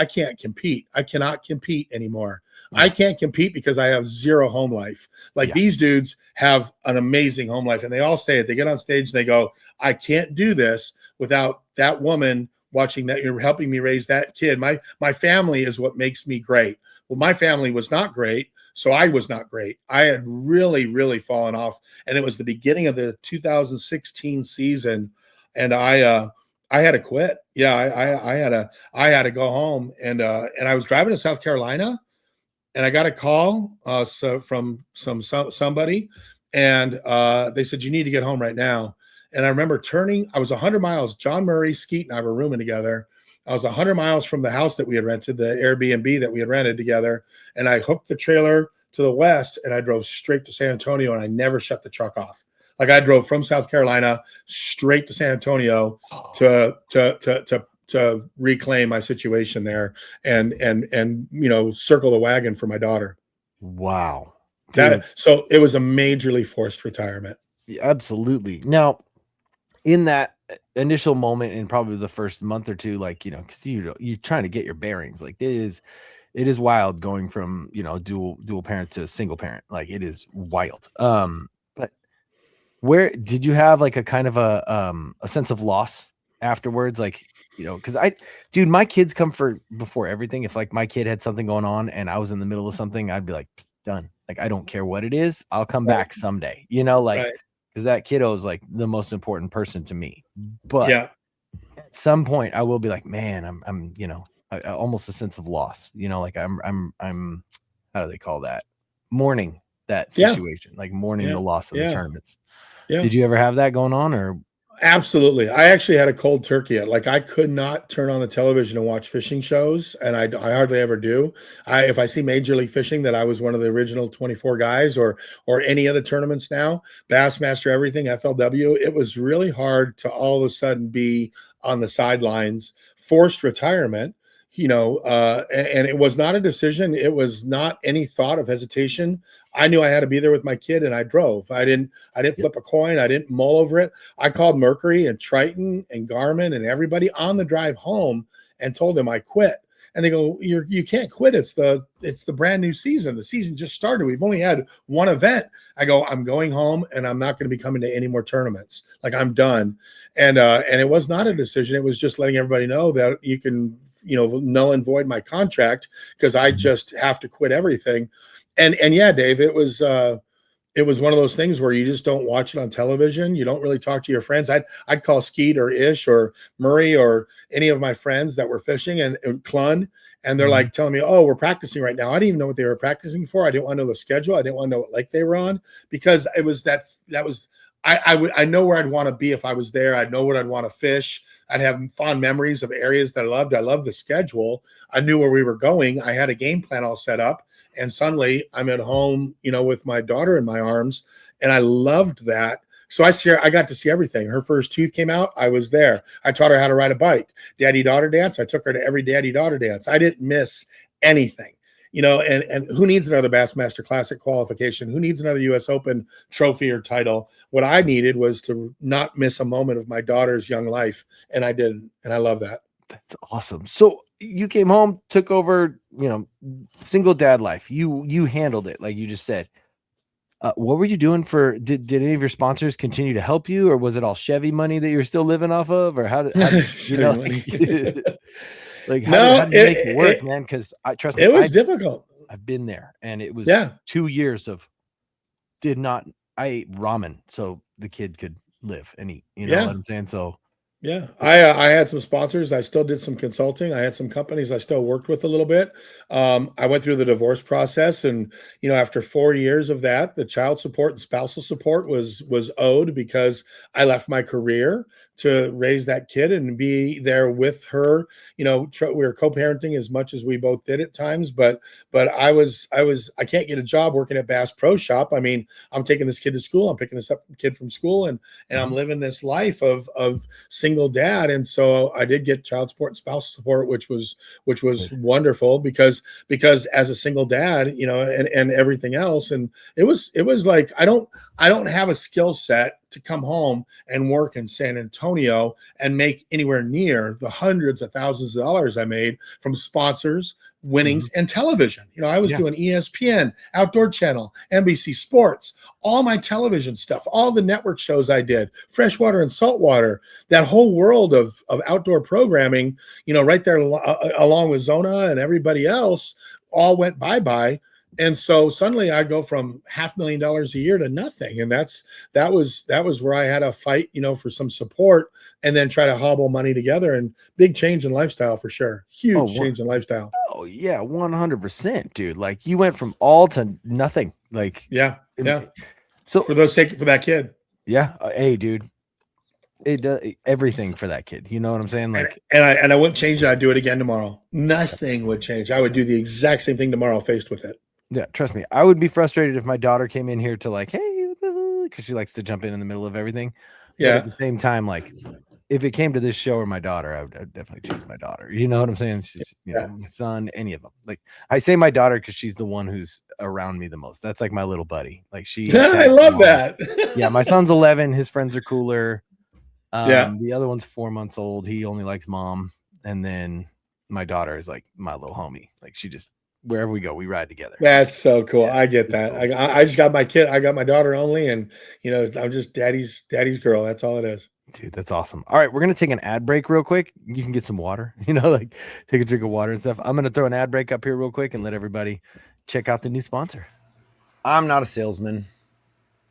can't compete. I cannot compete anymore. I can't compete because I have zero home life. Like these dudes have an amazing home life, and they all say it. They get on stage and they go, I can't do this without that woman watching that. You're helping me raise that kid. My family is what makes me great. Well, my family was not great, so I was not great. I had really, really fallen off, and it was the beginning of the 2016 season, and I had to quit. Yeah, I had to go home, and I was driving to South Carolina, and I got a call from somebody, and they said, you need to get home right now. And I remember I was 100 miles. John Murray, Skeet, and I were rooming together. I was 100 miles from the house that we had rented, the Airbnb that we had rented together. And I hooked the trailer to the west, and I drove straight to San Antonio, and I never shut the truck off. Like, I drove from South Carolina straight to San Antonio to reclaim my situation there and circle the wagon for my daughter. Wow. So it was a majorly forced retirement. Yeah, absolutely. Now, in that initial moment, in probably the first month or two, like, because you're trying to get your bearings. Like, it is wild going from dual parent to single parent. Like, it is wild. But where did you have like a kind of a sense of loss afterwards? Like, because my kids come before everything. If like my kid had something going on and I was in the middle of something, I'd be like, done. Like, I don't care what it is. I'll come back someday, because that kiddo is like the most important person to me. But at some point I will be like, man, I'm almost a sense of loss, like I'm how do they call that? Mourning that situation, like mourning the loss of the tournaments. Yeah. Did you ever have that going on, or? Absolutely. I actually had a cold turkey. Like, I could not turn on the television and watch fishing shows, and I hardly ever do. If I see Major League Fishing, that I was one of the original 24 guys, or any other tournaments now, Bassmaster, everything, FLW, it was really hard to all of a sudden be on the sidelines, forced retirement. And it was not a decision. It was not any thought of hesitation. I knew I had to be there with my kid, and I drove. I didn't flip a coin. I didn't mull over it. I called Mercury and Triton and Garmin and everybody on the drive home and told them I quit. And they go, you can't quit. It's the brand new season. The season just started. We've only had one event. I go, I'm going home and I'm not going to be coming to any more tournaments. Like, I'm done. And it was not a decision. It was just letting everybody know that you can, null and void my contract, because I just have to quit everything. And yeah, Dave, it was one of those things where you just don't watch it on television. You don't really talk to your friends. I'd call Skeet or Ish or Murray or any of my friends that were fishing and Clun, and they're like telling me, oh, we're practicing right now. I didn't even know what they were practicing for. I didn't want to know the schedule. I didn't want to know what lake they were on, because it was that was I know where I'd want to be if I was there. I'd know what I'd want to fish. I'd have fond memories of areas that I loved. I loved the schedule. I knew where we were going. I had a game plan all set up. And suddenly I'm at home, with my daughter in my arms. And I loved that. So I got to see everything. Her first tooth came out. I was there. I taught her how to ride a bike. Daddy-daughter dance. I took her to every daddy-daughter dance. I didn't miss anything. And who needs another Bassmaster Classic qualification? Who needs another U.S. Open trophy or title? What I needed was to not miss a moment of my daughter's young life, and I didn't, and I love that. That's awesome. So you came home, took over, single dad life. You handled it, like you just said. What were you doing did any of your sponsors continue to help you, or was it all Chevy money that you were still living off of, or how did Like, how did you make it work, man? Because trust me, it was difficult. I've been there, and it was 2 years of I ate ramen so the kid could live and eat. You know what I'm saying? So yeah, I had some sponsors. I still did some consulting. I had some companies I still worked with a little bit. I went through the divorce process, and after 4 years of that, the child support and spousal support was owed, because I left my career to raise that kid and be there with her. We were co-parenting as much as we both did at times, but I can't get a job working at Bass Pro Shop. I mean, I'm taking this kid to school. I'm picking this up kid from school, and I'm living this life of single dad. And so I did get child support and spousal support, which was wonderful, because as a single dad, and everything else. And it was like, I don't have a skill set to come home and work in San Antonio and make anywhere near the hundreds of thousands of dollars I made from sponsors, winnings, and television. I was doing ESPN, Outdoor Channel, NBC Sports, all my television stuff, all the network shows I did, freshwater and saltwater, that whole world of outdoor programming, right there along with Zona and everybody else, all went bye-bye. And so suddenly I go from $500,000 a year to nothing. And that was where I had to fight, for some support, and then try to hobble money together. And big change in lifestyle for sure. Huge change in lifestyle. Oh yeah, 100%, dude. Like, you went from all to nothing. Like, yeah. So for that kid. Yeah. Hey, dude. It does everything for that kid. You know what I'm saying? Like, and I wouldn't change it. I'd do it again tomorrow. Nothing would change. I would do the exact same thing tomorrow, faced with it. Yeah, trust me. I would be frustrated if my daughter came in here to like, hey, because she likes to jump in the middle of everything. Yeah. But at the same time, like, if it came to this show or my daughter, I'd definitely choose my daughter. You know what I'm saying? She's, my son, any of them. Like, I say my daughter because she's the one who's around me the most. That's like my little buddy. Like, I love that. Yeah, my son's 11. His friends are cooler. The other one's 4 months old. He only likes mom. And then my daughter is like my little homie. Like, she just, wherever we go, we ride together. That's so cool. Yeah, I get that. Cool. I just got my kid. I got my daughter only, and I'm just daddy's girl. That's all it is. Dude, that's awesome. All right, we're gonna take an ad break real quick. You can get some water, like take a drink of water and stuff. I'm gonna throw an ad break up here real quick and let everybody check out the new sponsor. I'm not a salesman.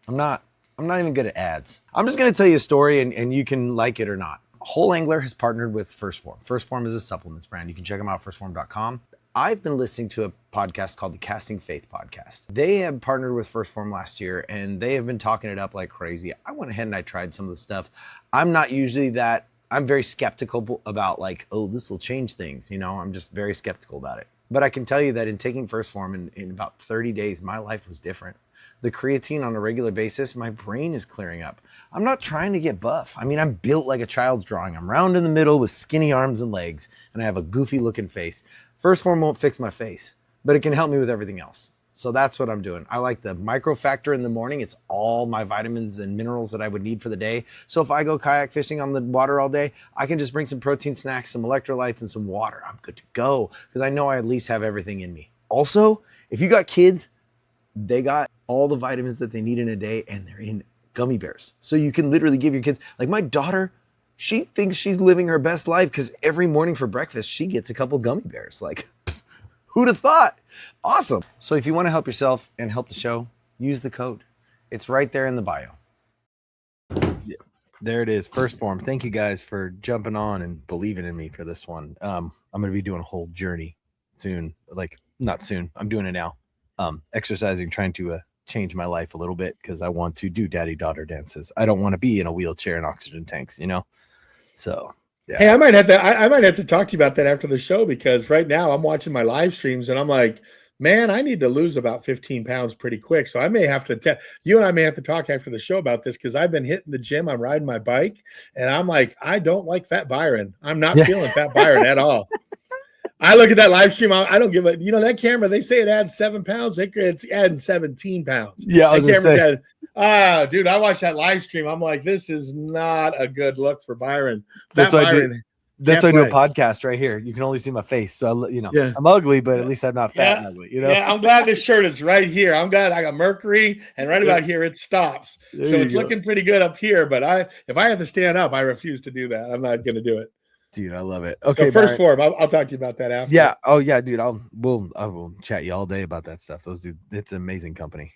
I'm not even good at ads. I'm just gonna tell you a story, and you can like it or not. Whole Angler has partnered with First Form. First Form is a supplements brand. You can check them out at firstform.com. I've been listening to a podcast called the Casting Faith Podcast. They have partnered with First Form last year, and they have been talking it up like crazy. I went ahead and I tried some of the stuff. I'm not usually I'm very skeptical about like, oh, this will change things. I'm just very skeptical about it. But I can tell you that in taking First Form in about 30 days, my life was different. The creatine on a regular basis, my brain is clearing up. I'm not trying to get buff. I mean, I'm built like a child's drawing. I'm round in the middle with skinny arms and legs, and I have a goofy looking face. First Form won't fix my face, but it can help me with everything else. So that's what I'm doing. I like the micro factor in the morning. It's all my vitamins and minerals that I would need for the day. So if I go kayak fishing on the water all day, I can just bring some protein snacks, some electrolytes, and some water. I'm good to go because I know I at least have everything in me. Also, if you got kids, they got all the vitamins that they need in a day, and they're in gummy bears. So you can literally give your kids, like my daughter, she thinks she's living her best life because every morning for breakfast, she gets a couple gummy bears. Like, who'd have thought? Awesome. So if you want to help yourself and help the show, use the code. It's right there in the bio. Yeah, there it is. First form. Thank you guys for jumping on and believing in me for this one. I'm going to be doing a whole journey soon. Like, not soon. I'm doing it now. Exercising, trying to change my life a little bit because I want to do daddy-daughter dances. I don't want to be in a wheelchair and oxygen tanks, you know? So, yeah. Hey, I might have to talk to you about that after the show, because right now I'm watching my live streams and I'm like, man, I need to lose about 15 pounds pretty quick. So I may have to you and I may have to talk after the show about this, because I've been hitting the gym, I'm riding my bike, and I'm like, I don't like Fat Byron. I'm not feeling Fat Byron at all. I look at that live stream. I don't give a, that camera, they say it adds 7 pounds. It's adding 17 pounds. Yeah, I was going to say. Dude, I watched that live stream. I'm like, this is not a good look for Byron. That's why I do a podcast right here. You can only see my face. So, I'm ugly, but at least I'm not fat and ugly, Yeah, I'm glad this shirt is right here. I'm glad I got Mercury, and right about here, it stops. So it's looking pretty good up here. But if I have to stand up, I refuse to do that. I'm not going to do it. Dude, I love it. Okay, so first form, I'll talk to you about that after. Yeah. Oh yeah, dude. I will chat you all day about that stuff. It's an amazing company.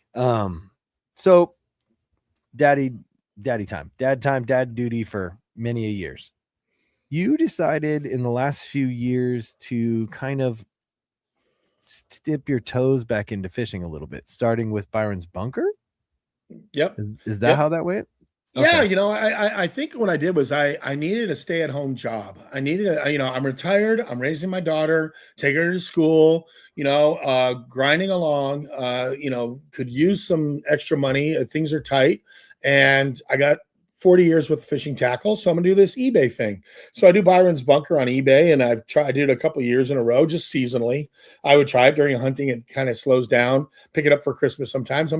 So daddy time, dad duty for many a years. You decided in the last few years to kind of dip your toes back into fishing a little bit, starting with Byrons Bunker. Yep. Is that how that went? Okay. Yeah, I think what I did was I needed a stay-at-home job. I needed I'm retired. I'm raising my daughter, taking her to school, grinding along, could use some extra money. Things are tight. And I got 40 years with fishing tackle. So I'm going to do this eBay thing. So I do Byron's Bunker on eBay, and I did it a couple of years in a row, just seasonally. I would try it during hunting. It kind of slows down, pick it up for Christmas sometimes.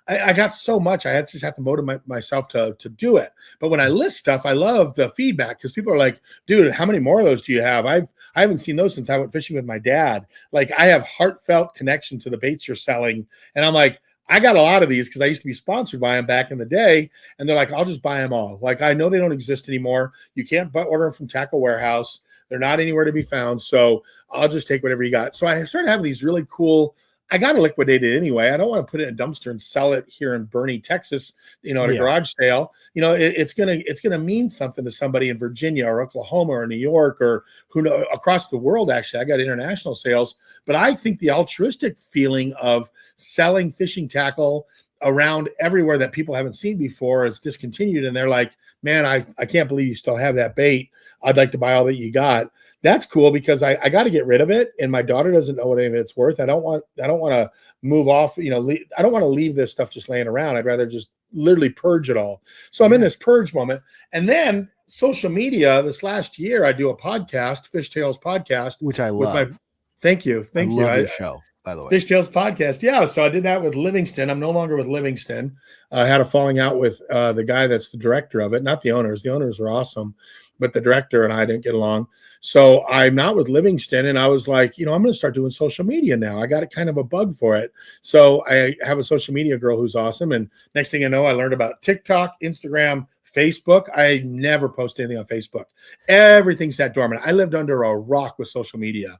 I got so much. I just have to motivate myself to do it. But when I list stuff, I love the feedback, because people are like, dude, how many more of those do you have? I haven't seen those since I went fishing with my dad. Like, I have heartfelt connection to the baits you're selling. And I'm like, I got a lot of these because I used to be sponsored by them back in the day. And they're like, I'll just buy them all. Like, I know they don't exist anymore. You can't order them from Tackle Warehouse. They're not anywhere to be found. So I'll just take whatever you got. So I started having these really cool, I got to liquidate it anyway. I don't want to put it in a dumpster and sell it here in Boerne, Texas, at a garage sale. It's gonna mean something to somebody in Virginia or Oklahoma or New York or across the world. Actually, I got international sales, but I think the altruistic feeling of selling fishing tackle around everywhere that people haven't seen before is discontinued, and they're like, man, I can't believe you still have that bait. I'd like to buy all that you got. That's cool, because I got to get rid of it, and my daughter doesn't know what any of it's worth. I don't want to move off. I don't want to leave this stuff just laying around. I'd rather just literally purge it all. So I'm in this purge moment, and then social media. This last year, I do a podcast, Fish Tales podcast, which I love. Thank you. I love your show. By the way, Fish Tales podcast. Yeah. So I did that with Livingston. I'm no longer with Livingston. I had a falling out with the guy that's the director of it, not the owners. The owners were awesome, but the director and I didn't get along. So I'm not with Livingston, and I was like, I'm going to start doing social media now. I got a kind of a bug for it. So I have a social media girl who's awesome. And next thing I know, I learned about TikTok, Instagram, Facebook. I never post anything on Facebook. Everything sat dormant. I lived under a rock with social media.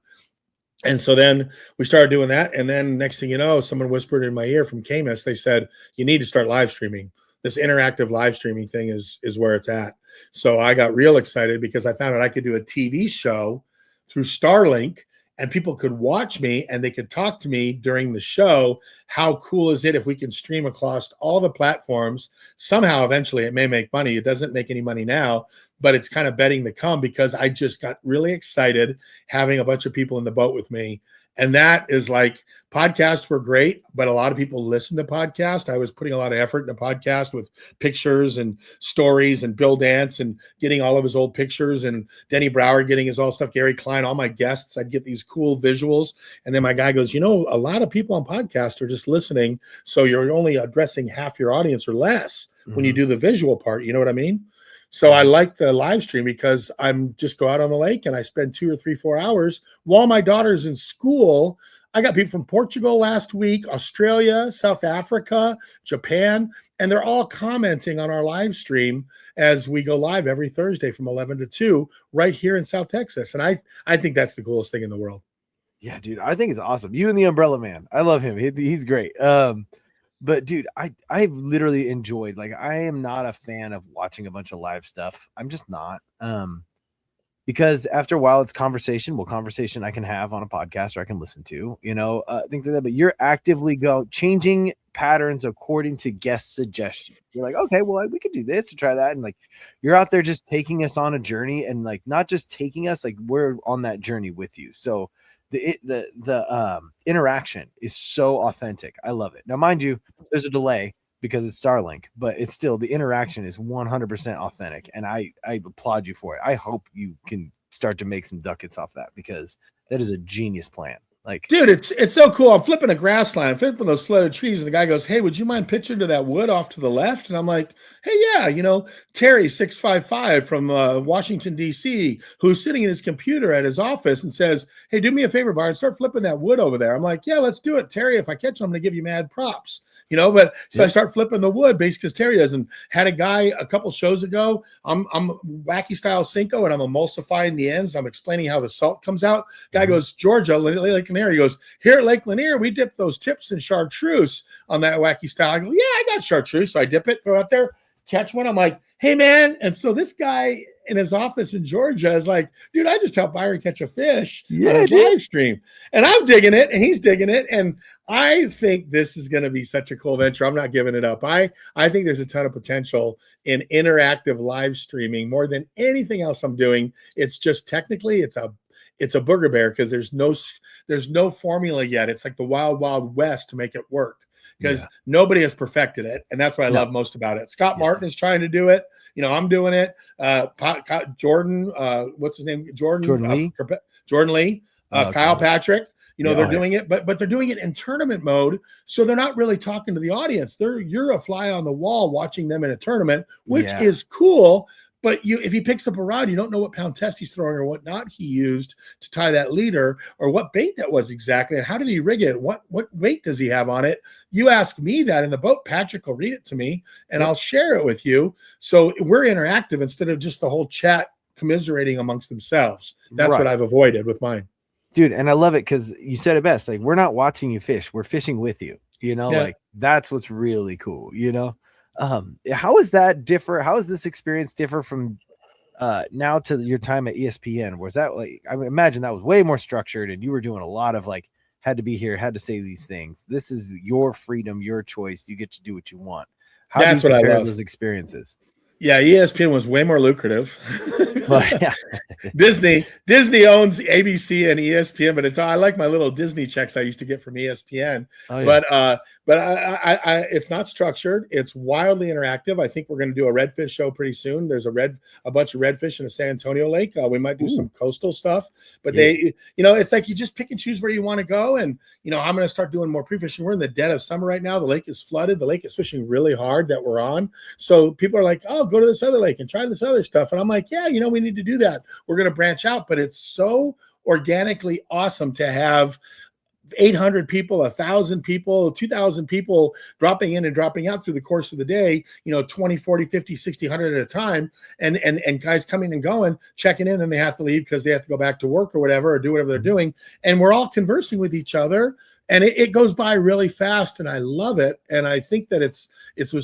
And so then we started doing that. And then next thing you know, someone whispered in my ear from Camus. They said, you need to start live streaming. This interactive live streaming thing is where it's at. So I got real excited because I found out I could do a TV show through Starlink, and people could watch me and they could talk to me during the show. How cool is it if we can stream across all the platforms? Somehow, eventually, it may make money. It doesn't make any money now, but it's kind of betting the come, because I just got really excited having a bunch of people in the boat with me. And that is like, podcasts were great, but a lot of people listen to podcasts. I was putting a lot of effort in a podcast with pictures and stories, and Bill Dance and getting all of his old pictures, and Denny Brower getting his all stuff, Gary Klein, all my guests. I'd get these cool visuals. And then my guy goes, a lot of people on podcasts are just listening. So you're only addressing half your audience or less when you do the visual part. You know what I mean? So I like the live stream because I'm just go out on the lake and I spend 2 or 3, 4 hours while my daughter's in school. I got people from Portugal last week, Australia, South Africa, Japan, and they're all commenting on our live stream as we go live every Thursday from 11 to 2 right here in South Texas. And I think that's the coolest thing in the world. Yeah, dude, I think it's awesome. You and the Umbrella Man. I love him. He's great. But dude, I've literally enjoyed, like, I am not a fan of watching a bunch of live stuff. I'm just not. Because after a while it's conversation I can have on a podcast or I can listen to, things like that. But you're actively changing patterns according to guest suggestions. You're like, okay, well, we could do this to try that. And like, you're out there just taking us on a journey, and like, not just taking us, like, we're on that journey with you. So the interaction is so authentic. I love it. Now, mind you, there's a delay because it's Starlink, but it's still, the interaction is 100% authentic, and I applaud you for it. I hope you can start to make some ducats off that, because that is a genius plan. Like, dude, it's so cool. I'm flipping a grass line, I'm flipping those flooded trees, and the guy goes, "Hey, would you mind pitching to that wood off to the left?" And I'm like, "Hey, yeah, Terry 655 from Washington D.C., who's sitting in his computer at his office and says, 'Hey, do me a favor, Byron, start flipping that wood over there.'" I'm like, "Yeah, let's do it, Terry. If I catch him, I'm going to give you mad props." But so I start flipping the wood basically because Terry doesn't. Had a guy a couple shows ago. I'm wacky style Cinco, and I'm emulsifying the ends. I'm explaining how the salt comes out. Guy goes, "Georgia, Lake Lanier." He goes, "Here at Lake Lanier, we dip those tips in chartreuse on that wacky style." I go, "Yeah, I got chartreuse." So I dip it, throw it out there, catch one. I'm like, "Hey, man." And so this guy in his office in Georgia is like, "Dude, I just helped Byron catch a fish on his live stream." And I'm digging it, and he's digging it. And I think this is going to be such a cool venture. I'm not giving it up. I think there's a ton of potential in interactive live streaming more than anything else I'm doing. It's just technically it's a booger bear because there's no formula yet. It's like the wild, wild west to make it work, because nobody has perfected it. And that's what I love most about it. Scott Martin is trying to do it. I'm doing it. Jordan, what's his name? Jordan Lee. Jordan Lee. Kyle Patrick. They're doing it, but they're doing it in tournament mode. So they're not really talking to the audience. You're a fly on the wall watching them in a tournament, which is cool. But if he picks up a rod, you don't know what pound test he's throwing or what knot he used to tie that leader, or what bait that was exactly, and how did he rig it? What weight does he have on it? You ask me that in the boat, Patrick will read it to me, and I'll share it with you. So we're interactive instead of just the whole chat commiserating amongst themselves. That's what I've avoided with mine. Dude, and I love it because you said it best. Like, we're not watching you fish, we're fishing with you. Like, that's what's really cool. How is that differ? How is this experience differ from now to your time at ESPN? Was that, like, I imagine that was way more structured, and you were doing a lot of, like, had to be here, had to say these things. This is your freedom, your choice. You get to do what you want. How That's do you what compare I love. Those experiences? Yeah, ESPN was way more lucrative. Well, yeah. Disney owns ABC and ESPN, but I like my little Disney checks I used to get from ESPN. Oh, yeah. But I it's not structured. It's wildly interactive. I think we're going to do a redfish show pretty soon. There's a bunch of redfish in the San Antonio Lake. We might do some coastal stuff, but it's like you just pick and choose where you want to go. And I'm going to start doing more pre-fishing. We're in the dead of summer right now. The lake is flooded. The lake is fishing really hard that we're on. So people are like, "Oh, go to this other lake and try this other stuff." And I'm like, "Yeah, we need to do that. We're going to branch out." But it's so organically awesome to have 800 people, 1,000 people, 2,000 people dropping in and dropping out through the course of the day, 20, 40, 50, 60, 100 at a time. And guys coming and going, checking in, and they have to leave because they have to go back to work or whatever, or do whatever they're doing. And we're all conversing with each other. And it goes by really fast, and I love it. And I think that it's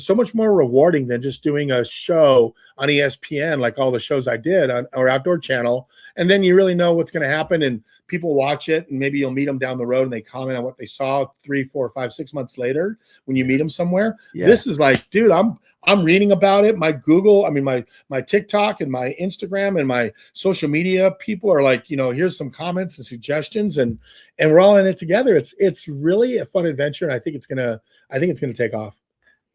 so much more rewarding than just doing a show on ESPN, like all the shows I did on our Outdoor Channel, And then you really know what's going to happen, and people watch it, and maybe you'll meet them down the road and they comment on what they saw 3, 4, 5, 6 months later when you meet them somewhere. Yeah. This is like, dude, I'm reading about it. My Google, I mean, my TikTok and my Instagram and my social media people are like, here's some comments and suggestions, and we're all in it together. It's really a fun adventure, and I think it's gonna take off.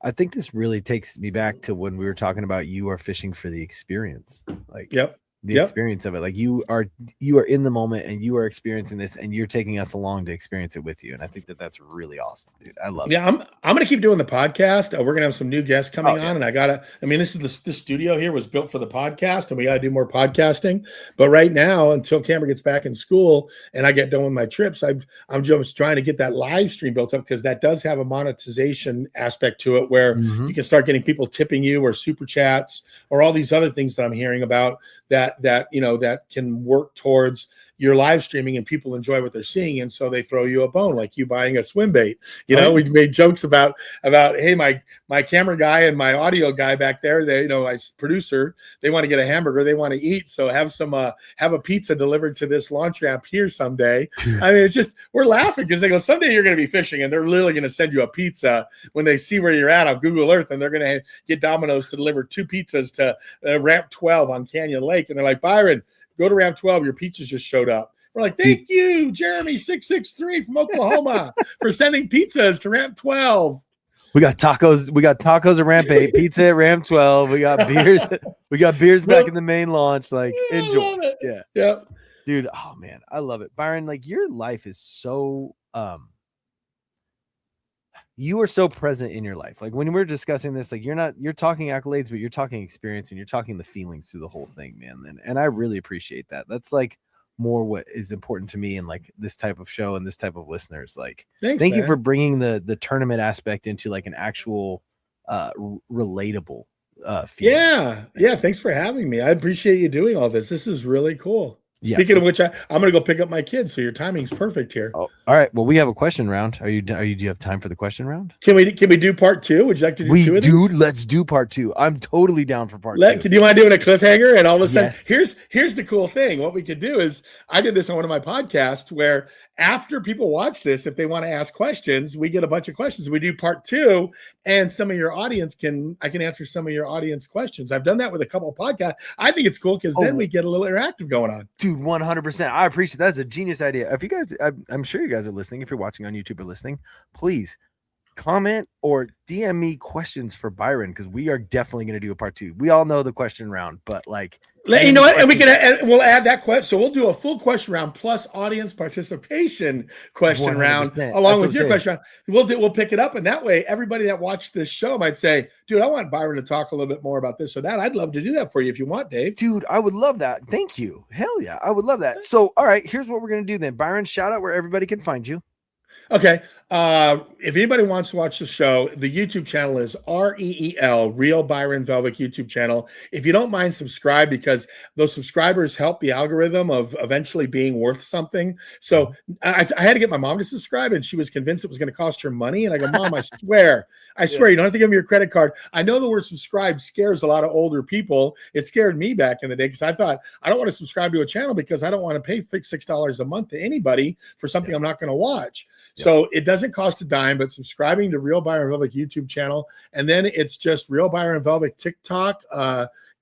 I think this really takes me back to when we were talking about you are fishing for the experience. Like, the experience of it. Like you are in the moment and you are experiencing this, and you're taking us along to experience it with you. And I think that that's really awesome, dude. I love it. Yeah, I'm going to keep doing the podcast. We're going to have some new guests coming on, and this studio here was built for the podcast, and we got to do more podcasting. But right now, until Cameron gets back in school and I get done with my trips, I'm just trying to get that live stream built up, because that does have a monetization aspect to it, where you can start getting people tipping you, or super chats, or all these other things that I'm hearing about that can work towards your live streaming, and people enjoy what they're seeing, and so they throw you a bone, like you buying a swim bait. We made jokes about hey, my camera guy and my audio guy back there, they my producer, they want to get a hamburger, they want to eat, so have a pizza delivered to this launch ramp here someday. I mean, it's just, we're laughing because they go, someday you're going to be fishing, and they're literally going to send you a pizza when they see where you're at on Google Earth, and they're going to get Domino's to deliver 2 pizzas to ramp 12 on Canyon Lake, and they're like, Byron, go to ramp 12, your pizzas just showed up. We're like, thank you, Jeremy 663 from Oklahoma for sending pizzas to ramp 12. We got tacos at ramp 8, pizza at ramp 12. We got beers. Back in the main launch. Like, enjoy. Yeah. Dude, oh man, I love it. Byron, like, your life is so you are so present in your life. Like, when we're discussing this, like, you're talking accolades, but you're talking experience, and you're talking the feelings through the whole thing, man. And I really appreciate that. That's like more what is important to me in like this type of show and this type of listeners. Like, thank you for bringing the tournament aspect into like an actual relatable feeling. Yeah, thanks for having me. I appreciate you doing all this. This is really cool. Speaking of which, I'm going to go pick up my kids, so your timing's perfect here. Oh, all right. Well, we have a question round. Do you have time for the question round? Can we do part 2? Would you like to do 2 of these? Let's do part 2. I'm totally down for part 2. Do you mind doing a cliffhanger? And all of a sudden, here's the cool thing. What we could do is, I did this on one of my podcasts, where after people watch this, if they want to ask questions, we get a bunch of questions. We do part 2, and some of your audience I can answer some of your audience questions. I've done that with a couple of podcasts. I think it's cool, because then we get a little interactive going on. Dude, 100%. I appreciate that. That's a genius idea. If you guys, I'm sure you guys are listening. If you're watching on YouTube or listening, please comment or DM me questions for Byron, because we are definitely going to do a part 2. We all know the question round, but like, you know what? And we'll add that question. So we'll do a full question round plus audience participation question round along with your question round. We'll pick it up, and that way everybody that watched this show might say, dude, I want Byron to talk a little bit more about this or that. I'd love to do that for you if you want, Dave. Dude, I would love that. Thank you. Hell yeah, I would love that. So, all right, here's what we're going to do then. Byron, shout out where everybody can find you. Okay. If anybody wants to watch the show, the YouTube channel is REEL, Real Byron Velvick YouTube channel. If you don't mind, subscribe, because those subscribers help the algorithm of eventually being worth something. So I had to get my mom to subscribe, and she was convinced it was going to cost her money. And I go, Mom, I swear, you don't have to give me your credit card. I know the word subscribe scares a lot of older people. It scared me back in the day, because I thought, I don't want to subscribe to a channel because I don't want to pay $6 a month to anybody for something I'm not going to watch. So it doesn't cost a dime, but subscribing to Real Byron Velvick YouTube channel, and then it's just Real Byron Velvick TikTok,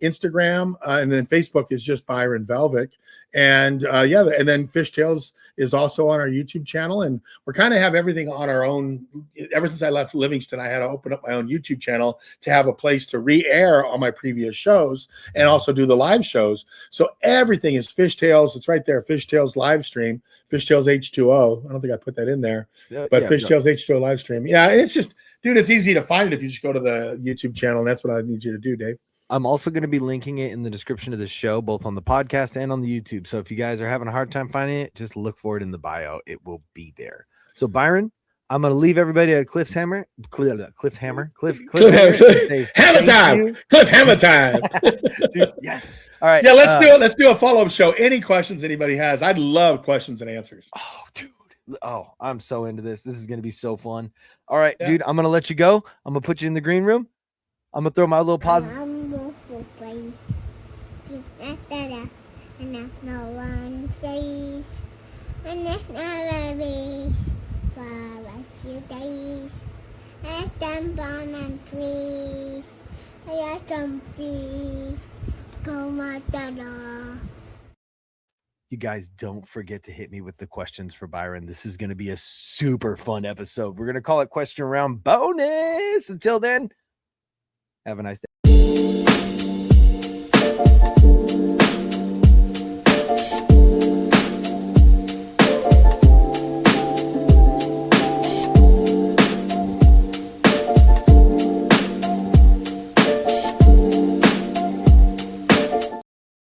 Instagram, and then Facebook is just Byron Velvick. And and then Fishtails is also on our YouTube channel, and we're kind of have everything on our own. Ever since I left Livingston, I had to open up my own YouTube channel to have a place to re-air all my previous shows and also do the live shows. So everything is Fishtails. It's right there, Fishtails live stream, Fishtails H2O. I don't think I put that in there, but Fishtails H2O live stream. Yeah, it's just, dude, it's easy to find it if you just go to the YouTube channel, and that's what I need you to do, Dave. I'm also going to be linking it in the description of the show, both on the podcast and on the YouTube. So if you guys are having a hard time finding it, just look for it in the bio. It will be there. So Byron, I'm going to leave everybody at cliffhanger. Hammer time. Cliffhammer time. Dude, yes. All right. Yeah, let's do a follow-up show. Any questions anybody has? I'd love questions and answers. Oh, dude. Oh, I'm so into this. This is going to be so fun. All right, dude, I'm going to let you go. I'm going to put you in the green room. I'm going to throw my little pause. and there's no one place, and there's no babies for a few days. There's them born and trees, there's some trees, come out the door. You guys don't forget to hit me with the questions for Byron. This is going to be a super fun episode. We're going to call it Question Round Bonus. Until then, have a nice day.